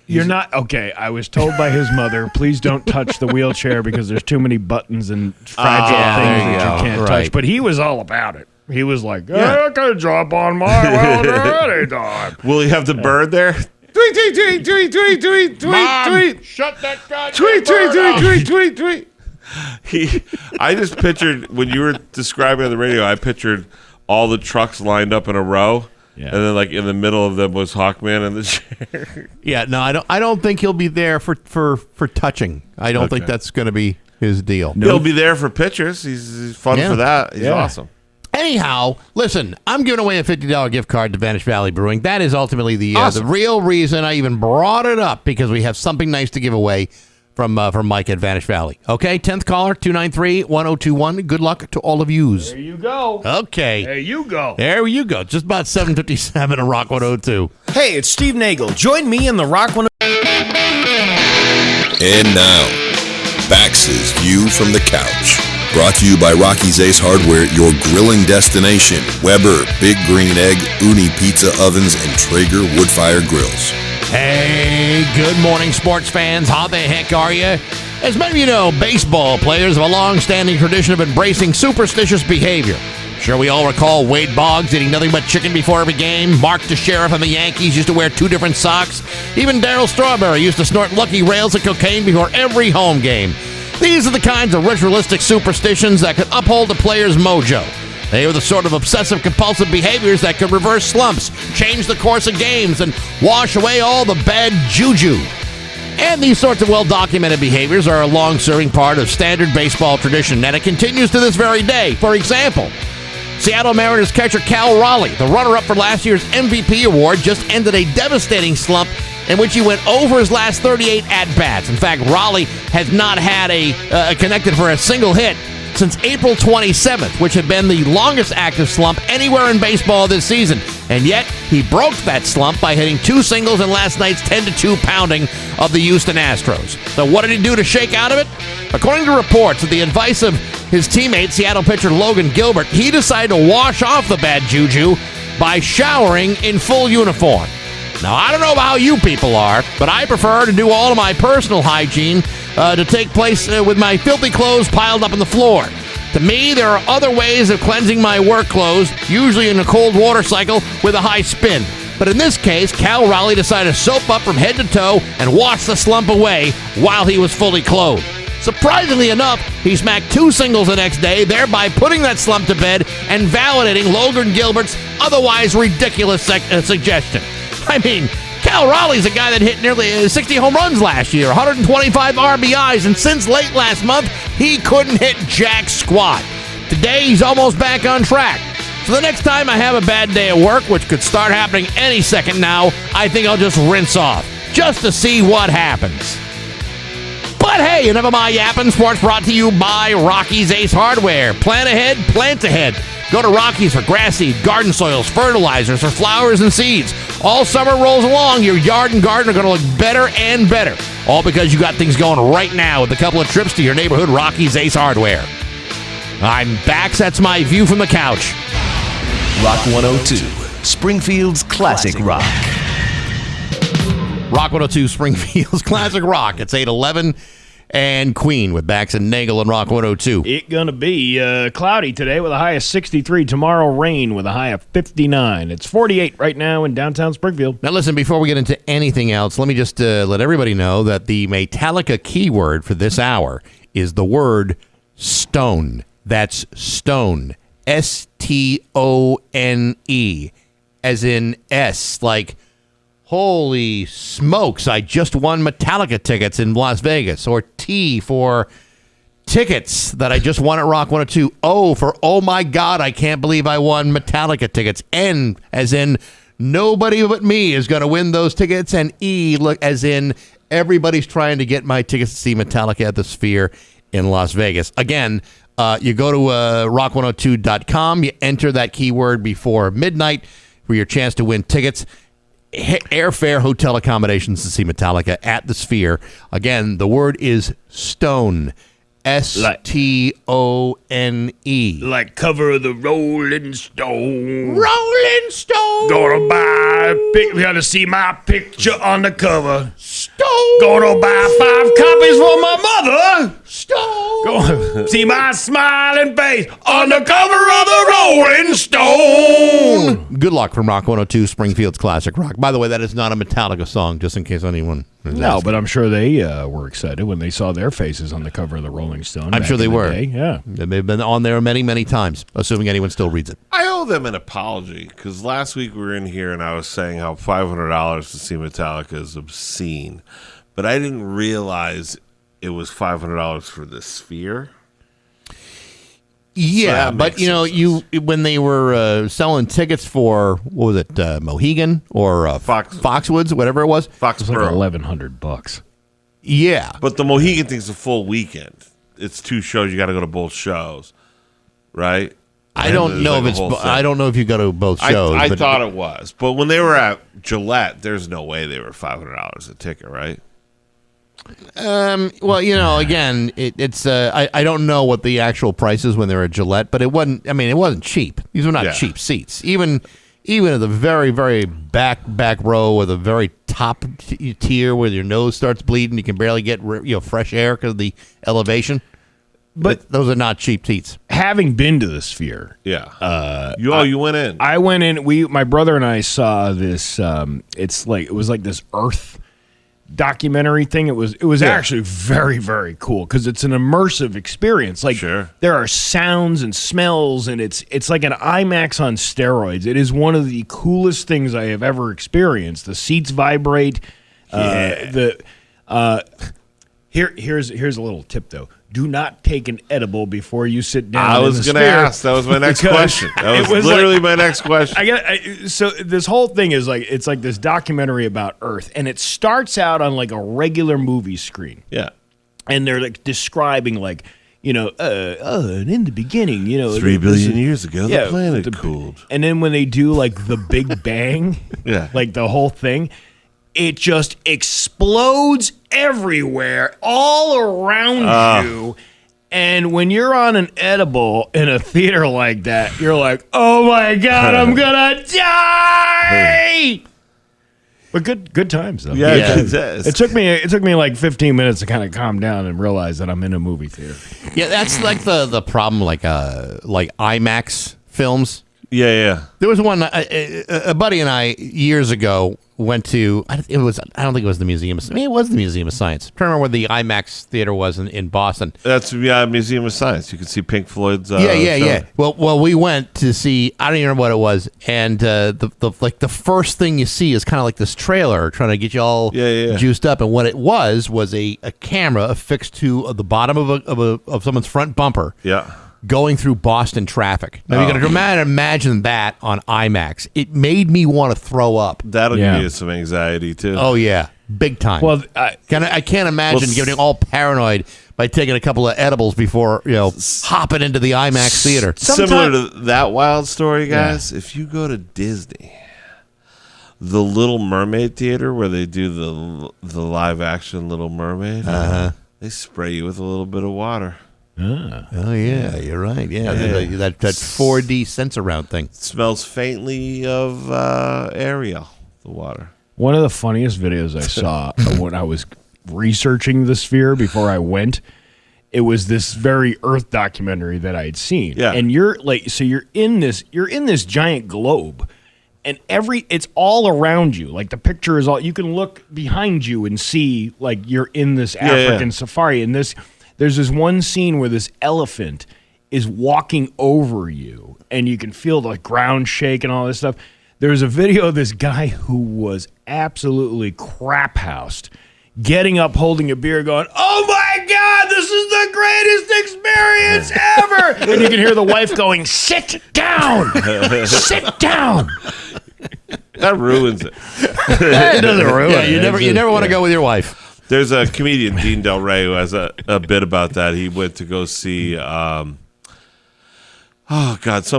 You're not okay. I was told by his mother, please don't touch the wheelchair because there's too many buttons and fragile things that you can't touch. But he was all about it. He was like, I can jump on my welder anytime. Will he have the bird there? Tweet, tweet, tweet, tweet, tweet, tweet, tweet, Mom, tweet. Shut that goddamn tweet, tweet, bird tweet, tweet, tweet, tweet. I just pictured, when you were describing on the radio, I pictured all the trucks lined up in a row. Yeah. And then, like, in the middle of them was Hawkman in the chair. Yeah, no, I don't think he'll be there for touching. I don't think that's going to be his deal. He'll be there for pictures. He's fun for that. He's awesome. Anyhow, listen, I'm giving away a $50 gift card to Vanish Valley Brewing. That is ultimately the real reason I even brought it up, because we have something nice to give away from Mike at Vanish Valley. Okay, 10th caller, 293-1021. Good luck to all of yous. There you go. Okay. There you go. There you go. Just about 7:57 on Rock 102. Hey, it's Steve Nagle. Join me in the Rock 102. And now, Bax's View from the Couch. Brought to you by Rocky's Ace Hardware, your grilling destination. Weber, Big Green Egg, Uni Pizza Ovens, and Traeger Woodfire Grills. Hey, good morning, sports fans. How the heck are you? As many of you know, baseball players have a long-standing tradition of embracing superstitious behavior. Sure, we all recall Wade Boggs eating nothing but chicken before every game. Mark the Sheriff and the Yankees used to wear 2 different socks. Even Darryl Strawberry used to snort Lucky Rails of cocaine before every home game. These are the kinds of ritualistic superstitions that could uphold a player's mojo. They are the sort of obsessive-compulsive behaviors that could reverse slumps, change the course of games, and wash away all the bad juju. And these sorts of well-documented behaviors are a long-serving part of standard baseball tradition, and it continues to this very day. For example, Seattle Mariners catcher Cal Raleigh, the runner-up for last year's MVP award, just ended a devastating slump in which he went over his last 38 at-bats. In fact, Raleigh has not had connected for a single hit since April 27th, which had been the longest active slump anywhere in baseball this season. And yet, he broke that slump by hitting 2 singles in last night's 10-2 pounding of the Houston Astros. So what did he do to shake out of it? According to reports, at the advice of his teammate, Seattle pitcher Logan Gilbert, he decided to wash off the bad juju by showering in full uniform. Now, I don't know about how you people are, but I prefer to do all of my personal hygiene to take place with my filthy clothes piled up on the floor. To me, there are other ways of cleansing my work clothes, usually in a cold water cycle with a high spin. But in this case, Cal Raleigh decided to soap up from head to toe and wash the slump away while he was fully clothed. Surprisingly enough, he smacked 2 singles the next day, thereby putting that slump to bed and validating Logan Gilbert's otherwise ridiculous suggestion. I mean, Cal Raleigh's a guy that hit nearly 60 home runs last year, 125 RBIs, and since late last month, he couldn't hit jack squat. Today, he's almost back on track. So the next time I have a bad day at work, which could start happening any second now, I think I'll just rinse off, just to see what happens. But hey, enough of my yapping. Sports brought to you by Rocky's Ace Hardware. Plan ahead, plant ahead. Go to Rocky's for grass seed, garden soils, fertilizers, for flowers and seeds. All summer rolls along, your yard and garden are going to look better and better. All because you got things going right now with a couple of trips to your neighborhood Rocky's Ace Hardware. I'm Bax. That's my view from the couch. Rock 102, Springfield's classic rock. Rock 102, Springfield's classic rock. It's 8:11 and Queen with Bax and Nagle on Rock 102. It's going to be cloudy today with a high of 63. Tomorrow, rain with a high of 59. It's 48 right now in downtown Springfield. Now, listen, before we get into anything else, let me just let everybody know that the Metallica keyword for this hour is the word stone. That's stone. S-T-O-N-E. As in S, like, holy smokes, I just won Metallica tickets in Las Vegas. Or T for tickets that I just won at Rock 102. O for, oh my God, I can't believe I won Metallica tickets. N as in, nobody but me is going to win those tickets. And E as in, everybody's trying to get my tickets to see Metallica at the Sphere in Las Vegas. Again, you go to rock102.com, you enter that keyword before midnight for your chance to win tickets. Airfare, hotel accommodations to see Metallica at the Sphere. Again, the word is stone. S-T-O-N-E. Like cover of the Rolling Stone. Rolling Stone. Gonna gotta see my picture on the cover. Stone. Gonna buy 5 copies for my mother. Stone. Gonna see my smiling face on the cover of the Rolling Stone. Good luck from Rock 102, Springfield's classic rock. By the way, that is not a Metallica song, just in case anyone is No, asking. but I'm sure they were excited when they saw their faces on the cover of the Rolling Stone. I'm sure they were. Yeah. They've been on there many, many times, assuming anyone still reads it. I owe them an apology because last week we were in here and I was saying how $500 to see Metallica is obscene, but I didn't realize it was $500 for the Sphere. Yeah, So but when they were selling tickets for what was it, Mohegan or Foxwoods, whatever it was, It's like Foxborough. $1,100. Yeah, But the Mohegan thing's a full weekend. It's 2 shows. You got to go to both shows, right? I don't know if it's. I don't know if you go to both shows. I but thought it was, but when they were at Gillette, there's no way they were $500 a ticket, right? Well, again, it's. I don't know what the actual price is when they were at Gillette, but it wasn't. I mean, it wasn't cheap. These were not cheap seats. Even at the very, very back row or the very top tier where your nose starts bleeding, you can barely get fresh air because of the elevation. But those are not cheap seats. Having been to the Sphere, you went in. I went in. My brother and I saw this. It was like this Earth documentary thing. It was actually very, very cool because it's an immersive experience. Like there are sounds and smells, and it's like an IMAX on steroids. It is one of the coolest things I have ever experienced. The seats vibrate. Here's a little tip though. Do not take an edible before you sit down. I was going to ask. That was my next question. That was literally my next question. So this whole thing is like it's like this documentary about Earth, and it starts out on like a regular movie screen. Yeah, and they're like describing like and in the beginning, 3 billion years ago, the planet cooled. And then when they do like the Big Bang, like the whole thing, it just explodes everywhere, all around you. And when you're on an edible in a theater like that, you're like, oh my God, I'm going to die. But good times, though. Yeah. It took me like 15 minutes to kind of calm down and realize that I'm in a movie theater. Yeah, that's like the problem, like IMAX films. Yeah. There was one a buddy and I years ago went to. I don't think it was the Museum. Maybe it was the Museum of Science. I'm trying to remember where the IMAX theater was in Boston. That's Museum of Science. You can see Pink Floyd's. Yeah. Well, we went to see. I don't even remember what it was, and the first thing you see is kind of like this trailer trying to get you all juiced up, and what it was a camera affixed to the bottom of someone's front bumper. Yeah. going through Boston traffic. Now, you got to imagine that on IMAX. It made me want to throw up. That'll give you some anxiety, too. Oh, yeah. Big time. Well, I can't imagine getting all paranoid by taking a couple of edibles before, hopping into the IMAX theater. Similar to that wild story, guys, if you go to Disney, the Little Mermaid Theater where they do the live-action Little Mermaid, they spray you with a little bit of water. Oh, yeah, you're right. Yeah, that 4D sense around thing. It smells faintly of Ariel, the water. One of the funniest videos I saw when I was researching the Sphere before I went, it was this very Earth documentary that I had seen. Yeah. And you're in this giant globe, and it's all around you. Like the picture is all, you can look behind you and see like you're in this African safari. And there's this one scene where this elephant is walking over you, and you can feel the ground shake and all this stuff. There's a video of this guy who was absolutely crap-housed, getting up, holding a beer, going, "Oh my God, this is the greatest experience ever!" And you can hear the wife going, "Sit down, sit down." That ruins it. That doesn't ruin it. You never want to go with your wife. There's a comedian, Dean Del Rey, who has a bit about that. He went to go see, some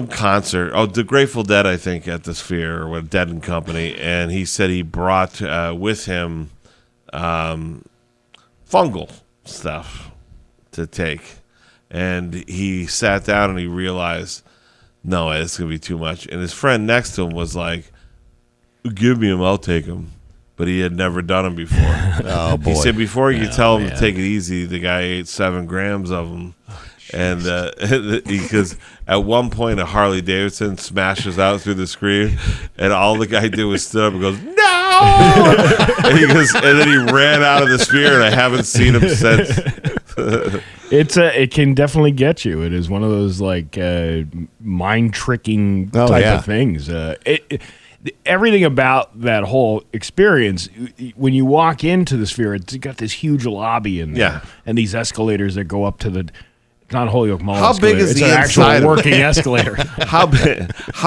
concert. Oh, the Grateful Dead, I think, at the Sphere, or Dead and Company. And he said he brought with him fungal stuff to take. And he sat down and he realized, no, it's going to be too much. And his friend next to him was like, "Give me them, I'll take them." But he had never done them before. Oh, boy. He said before you tell him to take it easy, the guy ate 7 grams of them. And because at one point a Harley Davidson smashes out through the screen, and all the guy did was stood up and goes, "No!" and then he ran out of the Sphere, and I haven't seen him since. It can definitely get you. It is one of those like mind tricking type of things. Everything about that whole experience, when you walk into the Sphere, it's got this huge lobby in there, and these escalators that go up to the not Holyoke Mall. How big is the actual inside working escalator? How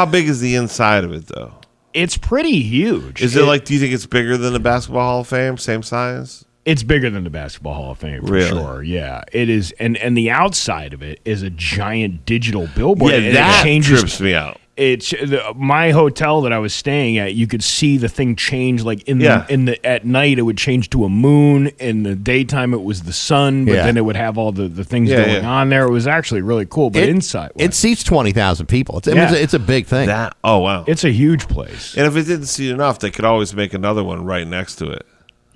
big is the inside of it, though? It's pretty huge. Is it like? Do you think it's bigger than the Basketball Hall of Fame? Same size? It's bigger than the Basketball Hall of Fame, for Really? sure. Yeah, it is. And the outside of it is a giant digital billboard. Yeah, and that it changes, trips me out. It's my hotel that I was staying at. You could see the thing change. Like at night, it would change to a moon. In the daytime, it was the sun. But then it would have all the things going on there. It was actually really cool. But inside, it seats 20,000 people. It's a big thing. Oh wow, it's a huge place. And if it didn't seat enough, they could always make another one right next to it.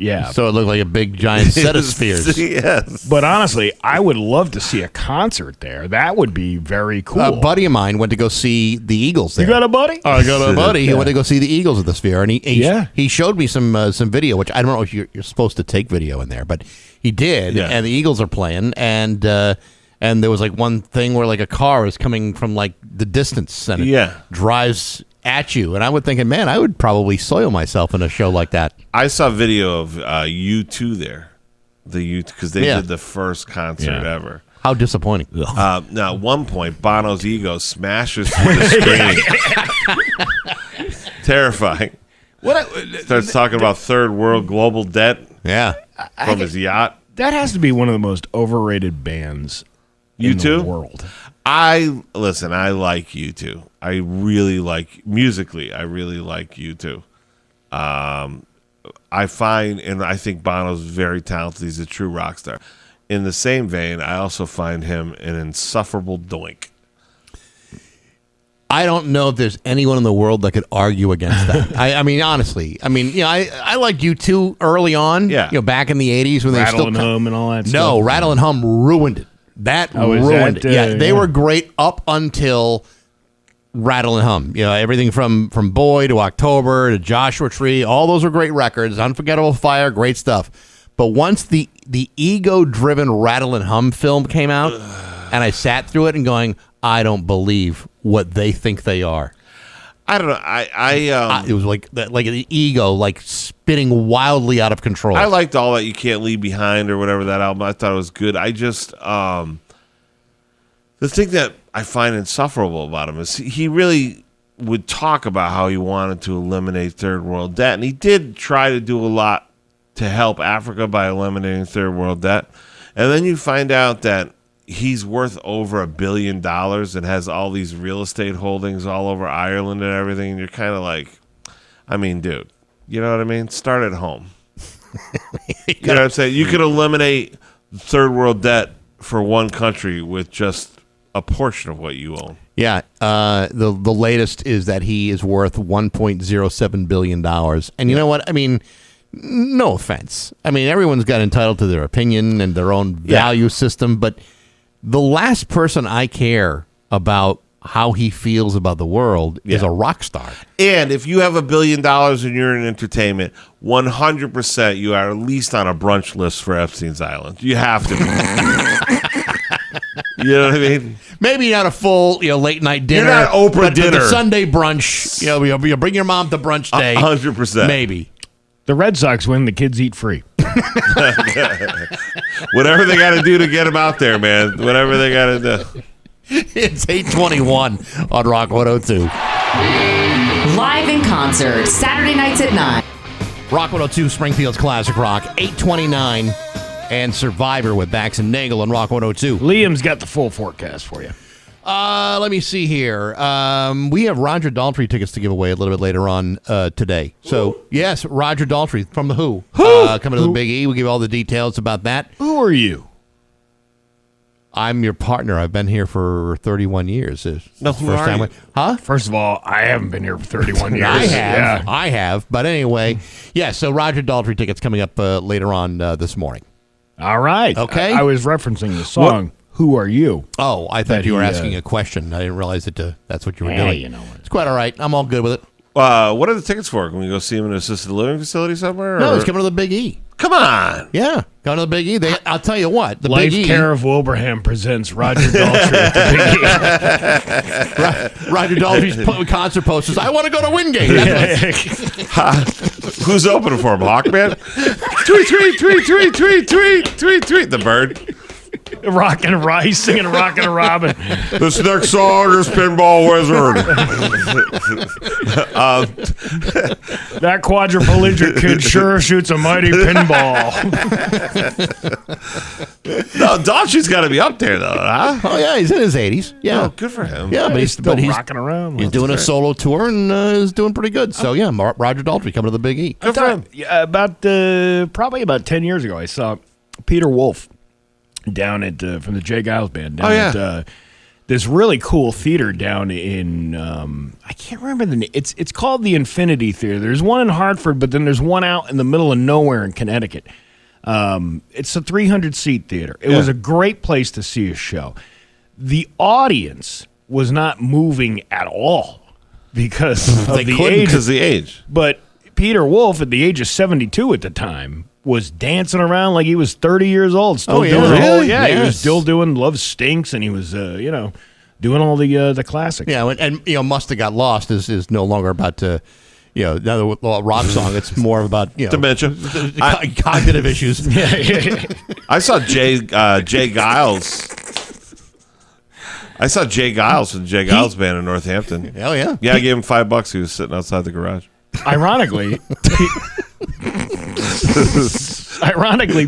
Yeah. So it looked like a big giant set of spheres. Yes. But honestly, I would love to see a concert there. That would be very cool. A buddy of mine went to go see the Eagles there. You got a buddy? I got a buddy who went to go see the Eagles at the Sphere, and he showed me some video, which I don't know if you're supposed to take video in there, but he did. Yeah. And the Eagles are playing, and there was like one thing where like a car is coming from like the distance, and it drives at you, and I was thinking, man, I would probably soil myself in a show like that. I saw video of U2 there, because they did the first concert ever. How disappointing! Now, at one point, Bono's ego smashes through the screen. Terrifying. Starts talking about third world global debt. Yeah, from his yacht. That has to be one of the most overrated bands in the world. I like U2. I really like musically. I really like U2. I find, and I think Bono's very talented. He's a true rock star. In the same vein, I also find him an insufferable doink. I don't know if there's anyone in the world that could argue against that. I mean, honestly. I mean, I liked U2 early on. Yeah. Back in the 80s when Rattle they still and Hum and all that stuff. No, Rattle and Hum ruined it. That ruined it. Yeah, they were great up until Rattle and Hum. Everything from Boy to October to Joshua Tree, all those are great records. Unforgettable Fire, great stuff. But once the ego-driven Rattle and Hum film came out, and I sat through it and going, I don't believe what they think they are. I don't know. It was like the ego, like spinning wildly out of control. I liked All That You Can't Leave Behind or whatever that album. I thought it was good. I just The thing that I find insufferable about him is he really would talk about how he wanted to eliminate third world debt, and he did try to do a lot to help Africa by eliminating third world debt. And then you find out that he's worth over $1 billion and has all these real estate holdings all over Ireland and everything. And you're kind of like, I mean, dude, you know what I mean? Start at home. You know what I'm saying? You could eliminate third world debt for one country with just a portion of what you own. Yeah. The latest is that he is worth $1.07 billion. And you know what? I mean, no offense. I mean, everyone's got entitled to their opinion and their own value system, but the last person I care about how he feels about the world is a rock star. And if you have $1 billion and you're in entertainment, 100% you are at least on a brunch list for Epstein's Island. You have to be. You know what I mean? Maybe not a full, late night dinner. You're not Oprah but dinner. The Sunday brunch. You bring your mom to brunch day. 100%. Maybe. The Red Sox win, the kids eat free. Whatever they got to do to get them out there, man. Whatever they got to do. It's 8:21 on Rock 102. Live in concert, Saturday nights at 9. Rock 102, Springfield's Classic Rock, 8:29, and Survivor with Bax and Nagle on Rock 102. Liam's got the full forecast for you. Let me see here. We have Roger Daltrey tickets to give away a little bit later on today. So, yes, Roger Daltrey from The Who. Coming to the Big E. We'll give you all the details about that. Who are you? I'm your partner. I've been here for 31 years. No, who are you? Huh? First of all, I haven't been here for 31 years. I have. But anyway, so Roger Daltrey tickets coming up later on this morning. All right. Okay. I was referencing the song, Who Are You? Oh, I thought you were asking a question. I didn't realize that that's what you were doing. You know what. It's quite all right. I'm all good with it. What are the tickets for? Can we go see him in an assisted living facility somewhere? No, he's coming to the Big E. Come on. Yeah, coming to the Big E. I'll tell you what. The Life Big E. Care of Wilbraham presents Roger Daltrey at the Big E. Roger Daltrey's concert posters. I want to go to Wingate. Who's opening for him? Hawkman? Tweet, tweet, tweet, tweet, tweet, tweet, tweet, tweet. The bird. Rockin' Rice singing Rockin' and Robin. This next song is Pinball Wizard. That quadriplegic kid sure shoots a mighty pinball. No, Daltrey's got to be up there, though, huh? Oh, yeah, he's in his 80s. Yeah. Oh, good for him. Yeah, but he's still rocking around. He's doing a solo tour and is doing pretty good. So, yeah, Roger Daltrey coming to the Big E. Good for him. Probably about 10 years ago, I saw Peter Wolf down at from the Jay Giles Band down at this really cool theater down in I can't remember the name. It's called the Infinity Theater. There's one in Hartford, but then there's one out in the middle of nowhere in Connecticut. It's a 300-seat theater. It was a great place to see a show. The audience was not moving at all because of the age. But Peter Wolf, at the age of 72 at the time, was dancing around like he was 30 years old. Still doing he was still doing Love Stinks, and he was, doing all the classics. Yeah, and Must Have Got Lost is no longer about to, another rock song. It's more about, dementia, cognitive issues. I saw Jay Giles. I saw Jay Giles from the Jay Giles Band in Northampton. Hell yeah. Yeah, I gave him $5. He was sitting outside the garage. Ironically,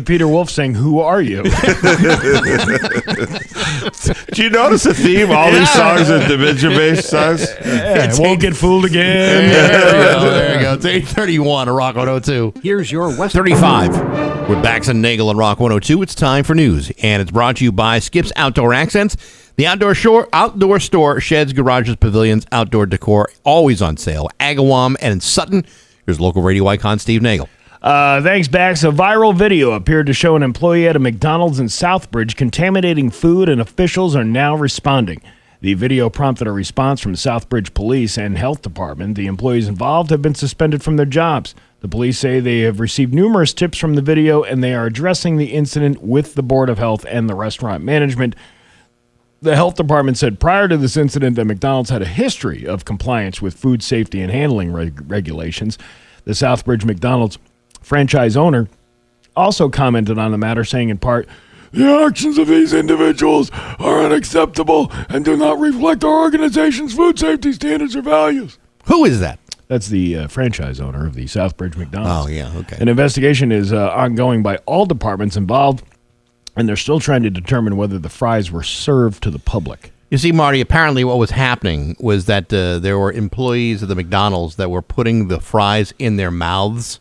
Peter Wolf sang "Who Are You?" Do you notice the theme? All these songs are dementia-based songs. Yeah, won't get fooled again. There you go. It's 8:31 on Rock 102. Here's your West 35 with Bax and Nagle on Rock 102. It's time for news, and it's brought to you by Skip's Outdoor Accents. The outdoor store, sheds, garages, pavilions, outdoor decor, always on sale. Agawam and in Sutton. Here's local radio icon Steve Nagle. Thanks, Bax. A viral video appeared to show an employee at a McDonald's in Southbridge contaminating food, and officials are now responding. The video prompted a response from Southbridge Police and Health Department. The employees involved have been suspended from their jobs. The police say they have received numerous tips from the video, and they are addressing the incident with the Board of Health and the restaurant management. The health department said prior to this incident that McDonald's had a history of compliance with food safety and handling regulations. The Southbridge McDonald's franchise owner also commented on the matter, saying in part, The actions of these individuals are unacceptable and do not reflect our organization's food safety standards or values. Who is that? That's the franchise owner of the Southbridge McDonald's. Oh, yeah, okay. An investigation is ongoing by all departments involved, and they're still trying to determine whether the fries were served to the public. You see, Marty, apparently what was happening was that there were employees of the McDonald's that were putting the fries in their mouths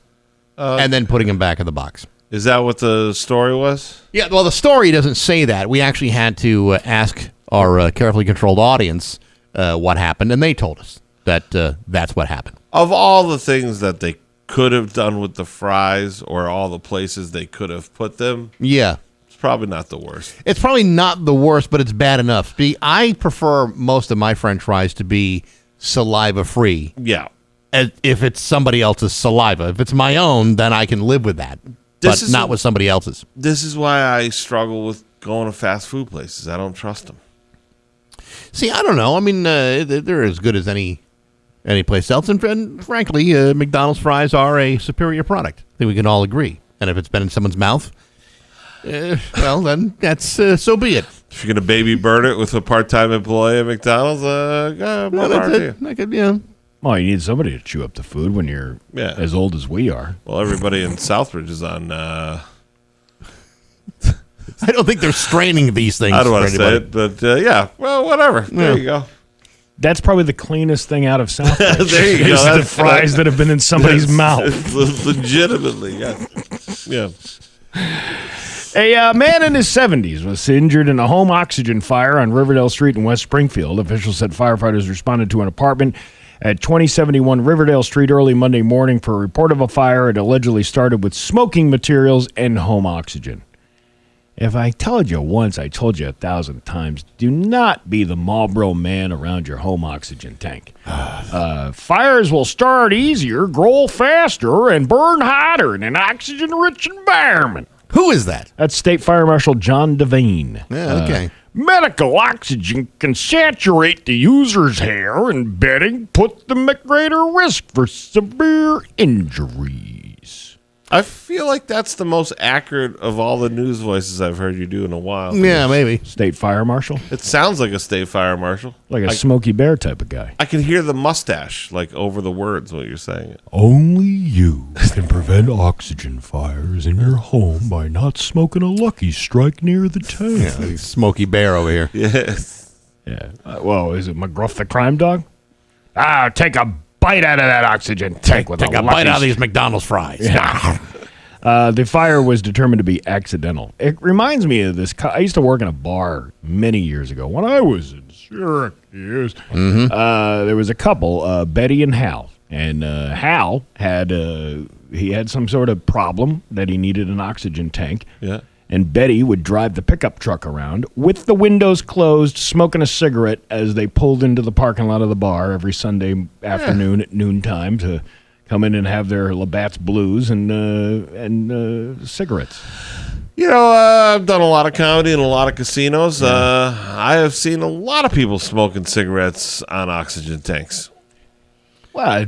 and then putting them back in the box. Is that what the story was? Yeah, well, the story doesn't say that. We actually had to ask our carefully controlled audience what happened, and they told us that that's what happened. Of all the things that they could have done with the fries or all the places they could have put them, yeah, it's probably not the worst. It's probably not the worst, but it's bad enough. See, I prefer most of my French fries to be saliva-free. Yeah. If it's somebody else's saliva. If it's my own, then I can live with that, but not with somebody else's. This is why I struggle with going to fast food places. I don't trust them. See, I don't know. I mean, they're as good as any place else. And frankly, McDonald's fries are a superior product. I think we can all agree. And if it's been in someone's mouth, well, then that's so be it. If you're going to baby bird it with a part-time employee at McDonald's, Well, you need somebody to chew up the food when you're as old as we are. Well, everybody in Southbridge is on... I don't think they're straining these things. I don't want to say it, but yeah. Well, whatever. There you go. That's probably the cleanest thing out of Southbridge. There you go. The fries that have been in somebody's mouth. Legitimately, yeah. A man in his 70s was injured in a home oxygen fire on Riverdale Street in West Springfield. Officials said firefighters responded to an apartment at 2071 Riverdale Street early Monday morning for a report of a fire. It allegedly started with smoking materials and home oxygen. If I told you once, I told you 1,000 times, do not be the Marlboro man around your home oxygen tank. Fires will start easier, grow faster, and burn hotter in an oxygen-rich environment. Who is that? That's State Fire Marshal John Devane. Yeah, okay. Medical oxygen can saturate the user's hair and bedding, put them at greater risk for severe injuries. I feel like that's the most accurate of all the news voices I've heard you do in a while. Yeah, maybe. State Fire Marshal? It sounds like a State Fire Marshal. Like a Smokey Bear type of guy. I can hear the mustache, like, over the words, what you're saying. Only you can prevent oxygen fires in your home by not smoking a Lucky Strike near the tank. Yeah, Smokey Bear over here. Yes. Yeah. Whoa, is it McGruff the crime dog? Take a bite out of that oxygen tank with take a bite out of these McDonald's fries. Yeah. The fire was determined to be accidental. It reminds me of this. I used to work in a bar many years ago when I was in Syracuse. Mm-hmm. There was a couple, Betty and Hal. And Hal had some sort of problem that he needed an oxygen tank. Yeah. And Betty would drive the pickup truck around with the windows closed, smoking a cigarette as they pulled into the parking lot of the bar every Sunday afternoon at noontime to come in and have their Labatt's Blues and cigarettes. You know, I've done a lot of comedy in a lot of casinos. I have seen a lot of people smoking cigarettes on oxygen tanks. Well,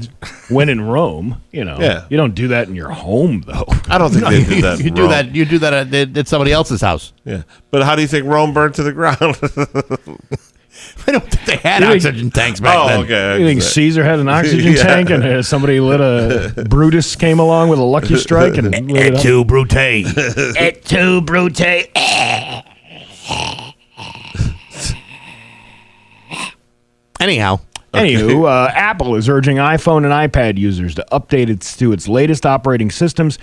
when in Rome, you know. Yeah. You don't do that in your home, though. I don't think they do that in Rome. You do that at somebody else's house. Yeah. But how do you think Rome burned to the ground? I don't think they had oxygen tanks back then. Okay. You think Caesar had an oxygen tank and somebody Brutus came along with a Lucky Strike and lit it up? Et tu, Brute. Et tu, Brute. Anyhow. Anywho, Apple is urging iPhone and iPad users to update it to its latest operating systems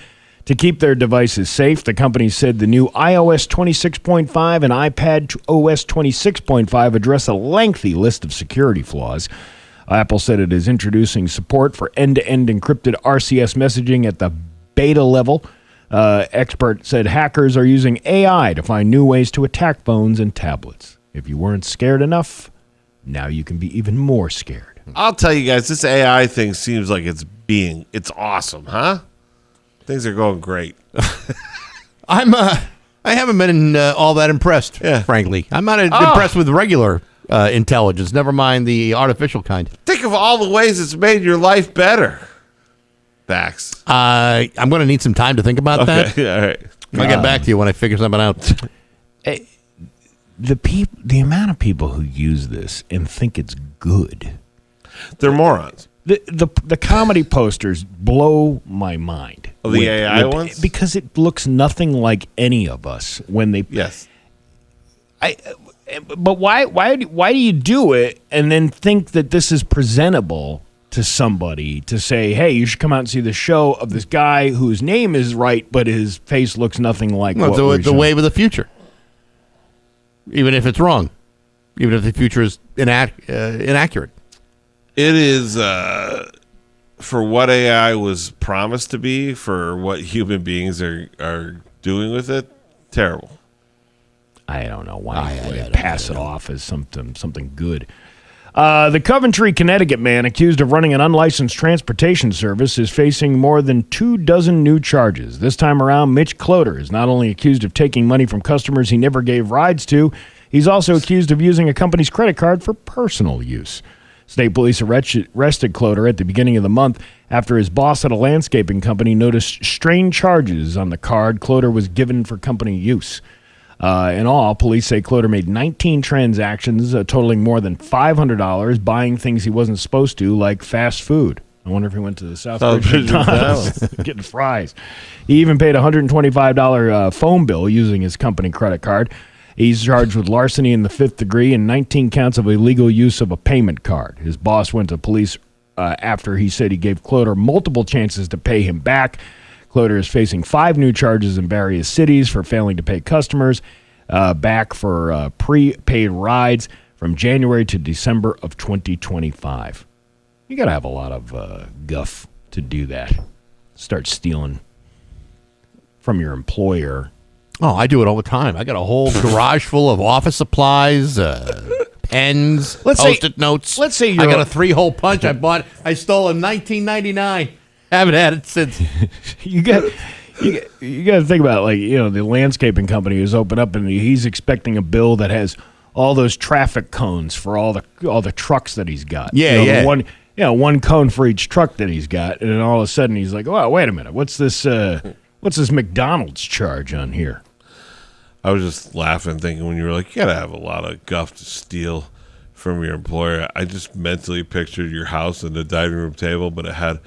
to keep their devices safe. The company said the new iOS 26.5 and iPad OS 26.5 address a lengthy list of security flaws. Apple said it is introducing support for end-to-end encrypted RCS messaging at the beta level. Expert said hackers are using AI to find new ways to attack phones and tablets. If you weren't scared enough, now you can be even more scared. I'll tell you guys, this AI thing seems like it's awesome, huh? Things are going great. I haven't been all that impressed, frankly. I'm not impressed with regular intelligence, never mind the artificial kind. Think of all the ways it's made your life better. Bax. I'm going to need some time to think about that. Okay, all right. I'll get back to you when I figure something out. the amount of people who use this and think it's good, they're morons. The comedy posters blow my mind. Oh, the AI ones? Because it looks nothing like any of us when they. Yes. But why do you do it and then think that this is presentable to somebody to say, hey, you should come out and see the show of this guy whose name is right, but his face looks nothing like what we're the wave of the future. Even if it's wrong. Even if the future is inaccurate. It is, for what AI was promised to be, for what human beings are doing with it, terrible. I don't know why they pass it off as something good. The Coventry, Connecticut man accused of running an unlicensed transportation service is facing more than 24 new charges. This time around, Mitch Cloder is not only accused of taking money from customers he never gave rides to, he's also accused of using a company's credit card for personal use. State police arrested Cloder at the beginning of the month after his boss at a landscaping company noticed strange charges on the card Cloder was given for company use. In all, police say Cloder made 19 transactions totaling more than $500, buying things he wasn't supposed to, like fast food. I wonder if he went to the Southbridge McDonald's getting fries. He even paid a $125 phone bill using his company credit card. He's charged with larceny in the 5th degree and 19 counts of illegal use of a payment card. His boss went to police after he said he gave Cloder multiple chances to pay him back. Cloder is facing 5 new charges in various cities for failing to pay customers back for prepaid rides from January to December of 2025. You got to have a lot of guff to do that. Start stealing from your employer. Oh, I do it all the time. I got a whole garage full of office supplies, pens, Post-it notes. Let's say I got a 3-hole punch I stole in 1999. Haven't had it since. You got to think about the landscaping company is open up and he's expecting a bill that has all those traffic cones for all the trucks that he's got. Yeah. One cone for each truck that he's got, and then all of a sudden he's like, "Oh, wait a minute, what's this McDonald's charge on here?" I was just laughing, thinking when you were like, you gotta have a lot of guff to steal from your employer. I just mentally pictured your house and the dining room table, but it had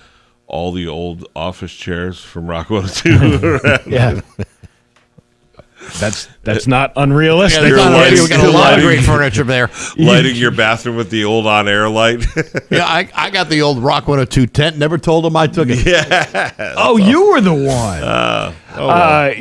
all the old office chairs from Rock 102. Yeah. That's not unrealistic. Yeah, we got a lot of great furniture there. Lighting your bathroom with the old on-air light. Yeah, I got the old Rock 102 tent. Never told them I took it. Yeah. Oh, you were the one.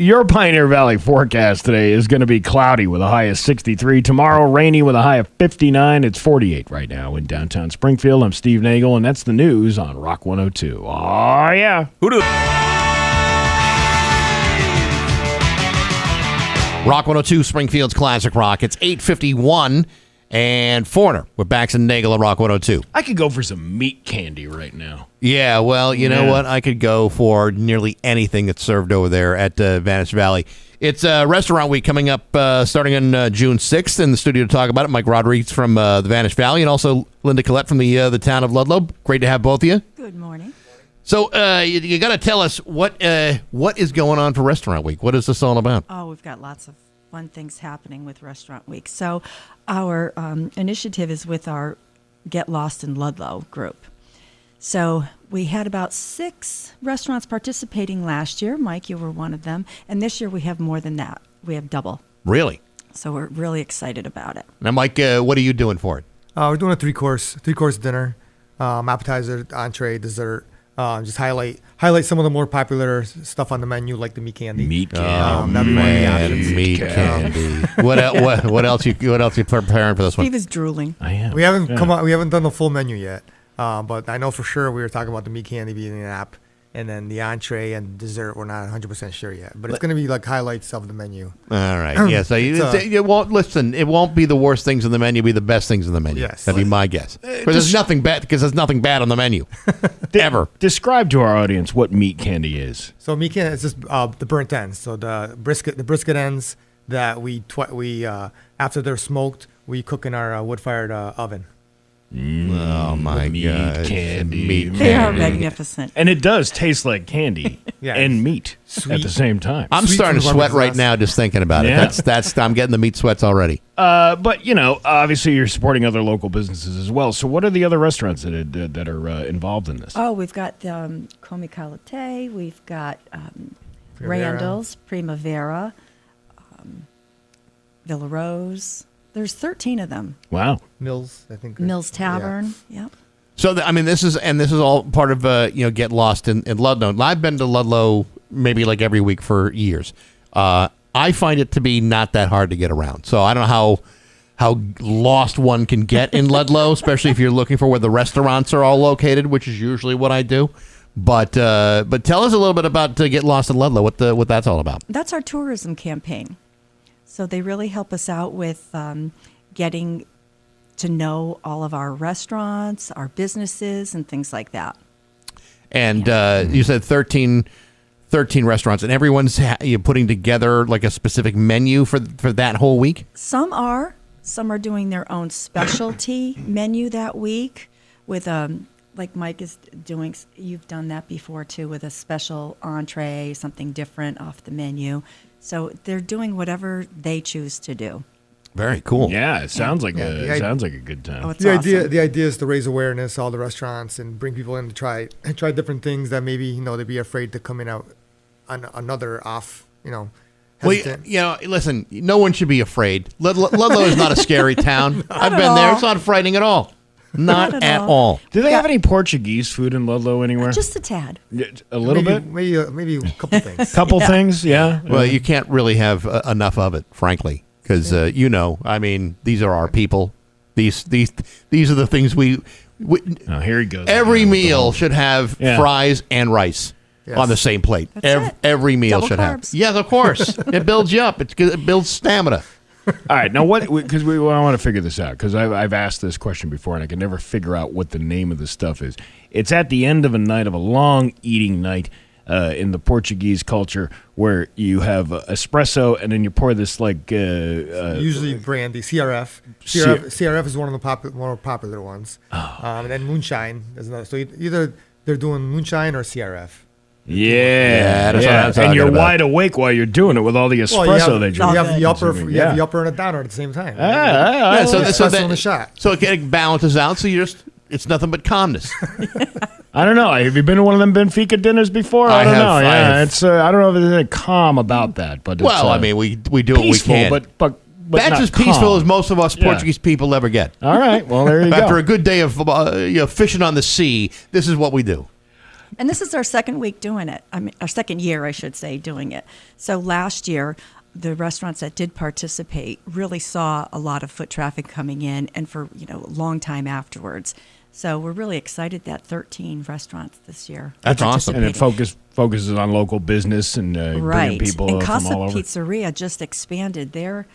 Your Pioneer Valley forecast today is going to be cloudy with a high of 63. Tomorrow, rainy with a high of 59. It's 48 right now in downtown Springfield. I'm Steve Nagle, and that's the news on Rock 102. Oh, yeah. Rock 102, Springfield's Classic Rock. It's 8:51, and Foreigner with Bax and Nagle on Rock 102. I could go for some meat candy right now. Yeah, well, you know what? I could go for nearly anything that's served over there at Vanish Valley. It's Restaurant Week coming up starting on June 6th in the studio to talk about it. Mike Rodriguez from the Vanish Valley and also Linda Collette from the town of Ludlow. Great to have both of you. Good morning. So you got to tell us what is going on for Restaurant Week. What is this all about? Oh, we've got lots of fun things happening with Restaurant Week. So our initiative is with our Get Lost in Ludlow group. So we had about 6 restaurants participating last year. Mike, you were one of them. And this year we have more than that. We have double. Really? So we're really excited about it. Now, Mike, what are you doing for it? We're doing a three-course dinner, appetizer, entree, dessert. Just highlight some of the more popular stuff on the menu, like the meat candy. Meat candy. Meat candy. What else you preparing for this one? Steve is drooling. I am. We haven't we haven't done the full menu yet, but I know for sure we were talking about the meat candy being an app, and then the entree and dessert. We're not 100% sure yet, but it's going to be like highlights of the menu. All right. Yeah. So it won't listen. It won't be the worst things in the menu. It'll be the best things in the menu. Yes. That'd be my guess. Because there's nothing bad on the menu. Ever. Describe to our audience what meat candy is. So meat candy is just the burnt ends. So the brisket ends that we after they're smoked, we cook in our wood-fired oven. Oh my God! Candy. Meat They are candy. magnificent. And it does taste like candy Yeah. and meat at the same time. I'm Sweet starting to from sweat the right now just thinking about Yeah. it. That's I'm getting the meat sweats already. But obviously you're supporting other local businesses as well. So what are the other restaurants that are involved in this? Oh, we've got Come Calate, we've got Primavera. Randall's, Primavera, Villa Rose. There's 13 of them. Wow. Mills, I think. Mills Tavern. Yep. So this is all part of Get Lost in Ludlow. I've been to Ludlow maybe like every week for years. I find it to be not that hard to get around. So I don't know how lost one can get in Ludlow, especially if you're looking for where the restaurants are all located, which is usually what I do. But tell us a little bit about Get Lost in Ludlow. What that's all about. That's our tourism campaign. So they really help us out with getting to know all of our restaurants, our businesses, and things like that. And you said 13 restaurants, and everyone's putting together like a specific menu for that whole week? Some are doing their own specialty menu that week with like Mike is doing. You've done that before too, with a special entree, something different off the menu. So they're doing whatever they choose to do. Very cool. Yeah, it sounds like Yeah, sounds like a good time. Oh, it's The awesome. idea is to raise awareness, all the restaurants, and bring people in to try different things that maybe they'd be afraid to come in out on another off. Well, hesitant. listen, no one should be afraid. Ludlow is not a scary town. I've been there. It's not frightening at all. Not at all. Do they have any Portuguese food in Ludlow anywhere? Just a tad. A little bit? Maybe a couple things. Couple things, yeah. Well, you can't really have enough of it, frankly, because these are our people. These are the things we oh, here he goes. Every meal should have fries and rice on the same plate. Every meal Double should carbs. have. Yes, of course. It builds you up. It builds stamina. All right, now what? Because I want to figure this out because I've asked this question before and I can never figure out what the name of the stuff is. It's at the end of a night of a long eating night in the Portuguese culture where you have espresso and then you pour this like usually brandy CRF. CRF is one of the more popular ones. And then moonshine is another. So either they're doing moonshine or CRF. Yeah, that's what I'm talking and you're about. wide awake while you're doing it with all the espresso they drink. You have the upper, Yeah. the upper and the downer at the same time. So espresso and a shot. So it balances out. So it's nothing but calmness. I don't know. Have you been to one of them Benfica dinners before? I don't know. Yeah, it's I don't know if there's anything calm about that, but it's, we do what we peaceful, can. but that's not as peaceful calm. as most of us Portuguese people ever get. All right, well there you go. After a good day of fishing on the sea, this is what we do. And this is our second week doing it. I mean, our second year, I should say, doing it. So last year, the restaurants that did participate really saw a lot of foot traffic coming in, and for a long time afterwards. So we're really excited that 13 restaurants this year. That's awesome. And it focuses on local business and bringing people and from Casa all over. Pizzeria just expanded their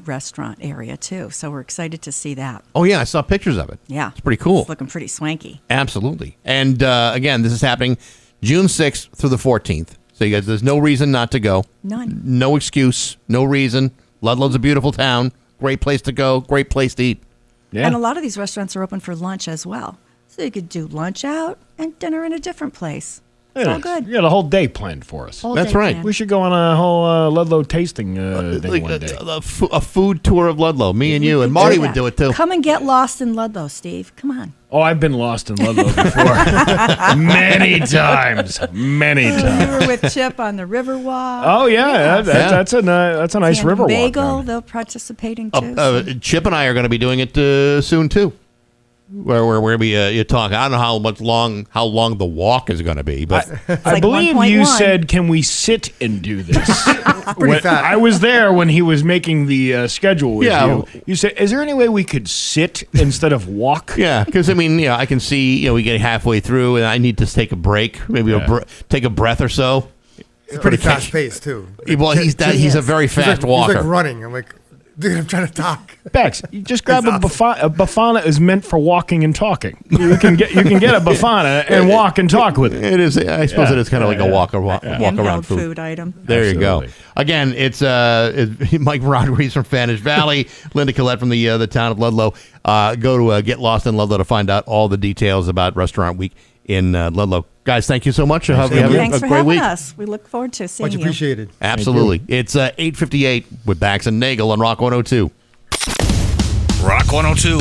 restaurant area too. So we're excited to see that. Oh yeah, I saw pictures of it. Yeah, it's pretty cool. It's looking pretty swanky. Absolutely. And again, this is happening June 6th through the 14th. So you guys, there's no reason not to go. None. No excuse. No reason. Ludlow's a beautiful town. Great place to go. Great place to eat. Yeah. And a lot of these restaurants are open for lunch as well. So you could do lunch out and dinner in a different place. It's all good. You got a whole day planned for us. That's right. We should go on a whole Ludlow tasting thing one day. A food tour of Ludlow. Me and you. And Marty would do it too. Come and get lost in Ludlow, Steve. Come on. Oh, I've been lost in Ludlow before. Many times. Many times. You were with Chip on the Riverwalk. Oh, yeah. That's a nice river walk. Bagel, they're participating too. Chip and I are going to be doing it soon too. Where we talk. I don't know how long the walk is going to be, but I like believe 1.1. you said, "Can we sit and do this?" Pretty fast. I was there when he was making the schedule with you. You said, "Is there any way we could sit instead of walk?" Yeah, because I can see we get halfway through and I need to take a break, maybe take a breath or so. It's pretty fast paced too. Well, he's a very fast walker. He's like running. I'm like, Dude, I'm trying to talk. Bex, you just grab a Bafana. A Bafana is meant for walking and talking. You can get a Bafana and walk and talk with it. It is. I suppose it is kind of like a walk around food item. There you go. Again, it's Mike Rodriguez from Spanish Valley, Linda Collette from the town of Ludlow. Go to Get Lost in Ludlow to find out all the details about Restaurant Week in Ludlow. Guys, thank you so much. Thanks a for great having week. us. We look forward to seeing you. Much appreciated. Absolutely. It's 8:58 with Bax and Nagle on Rock 102. Rock 102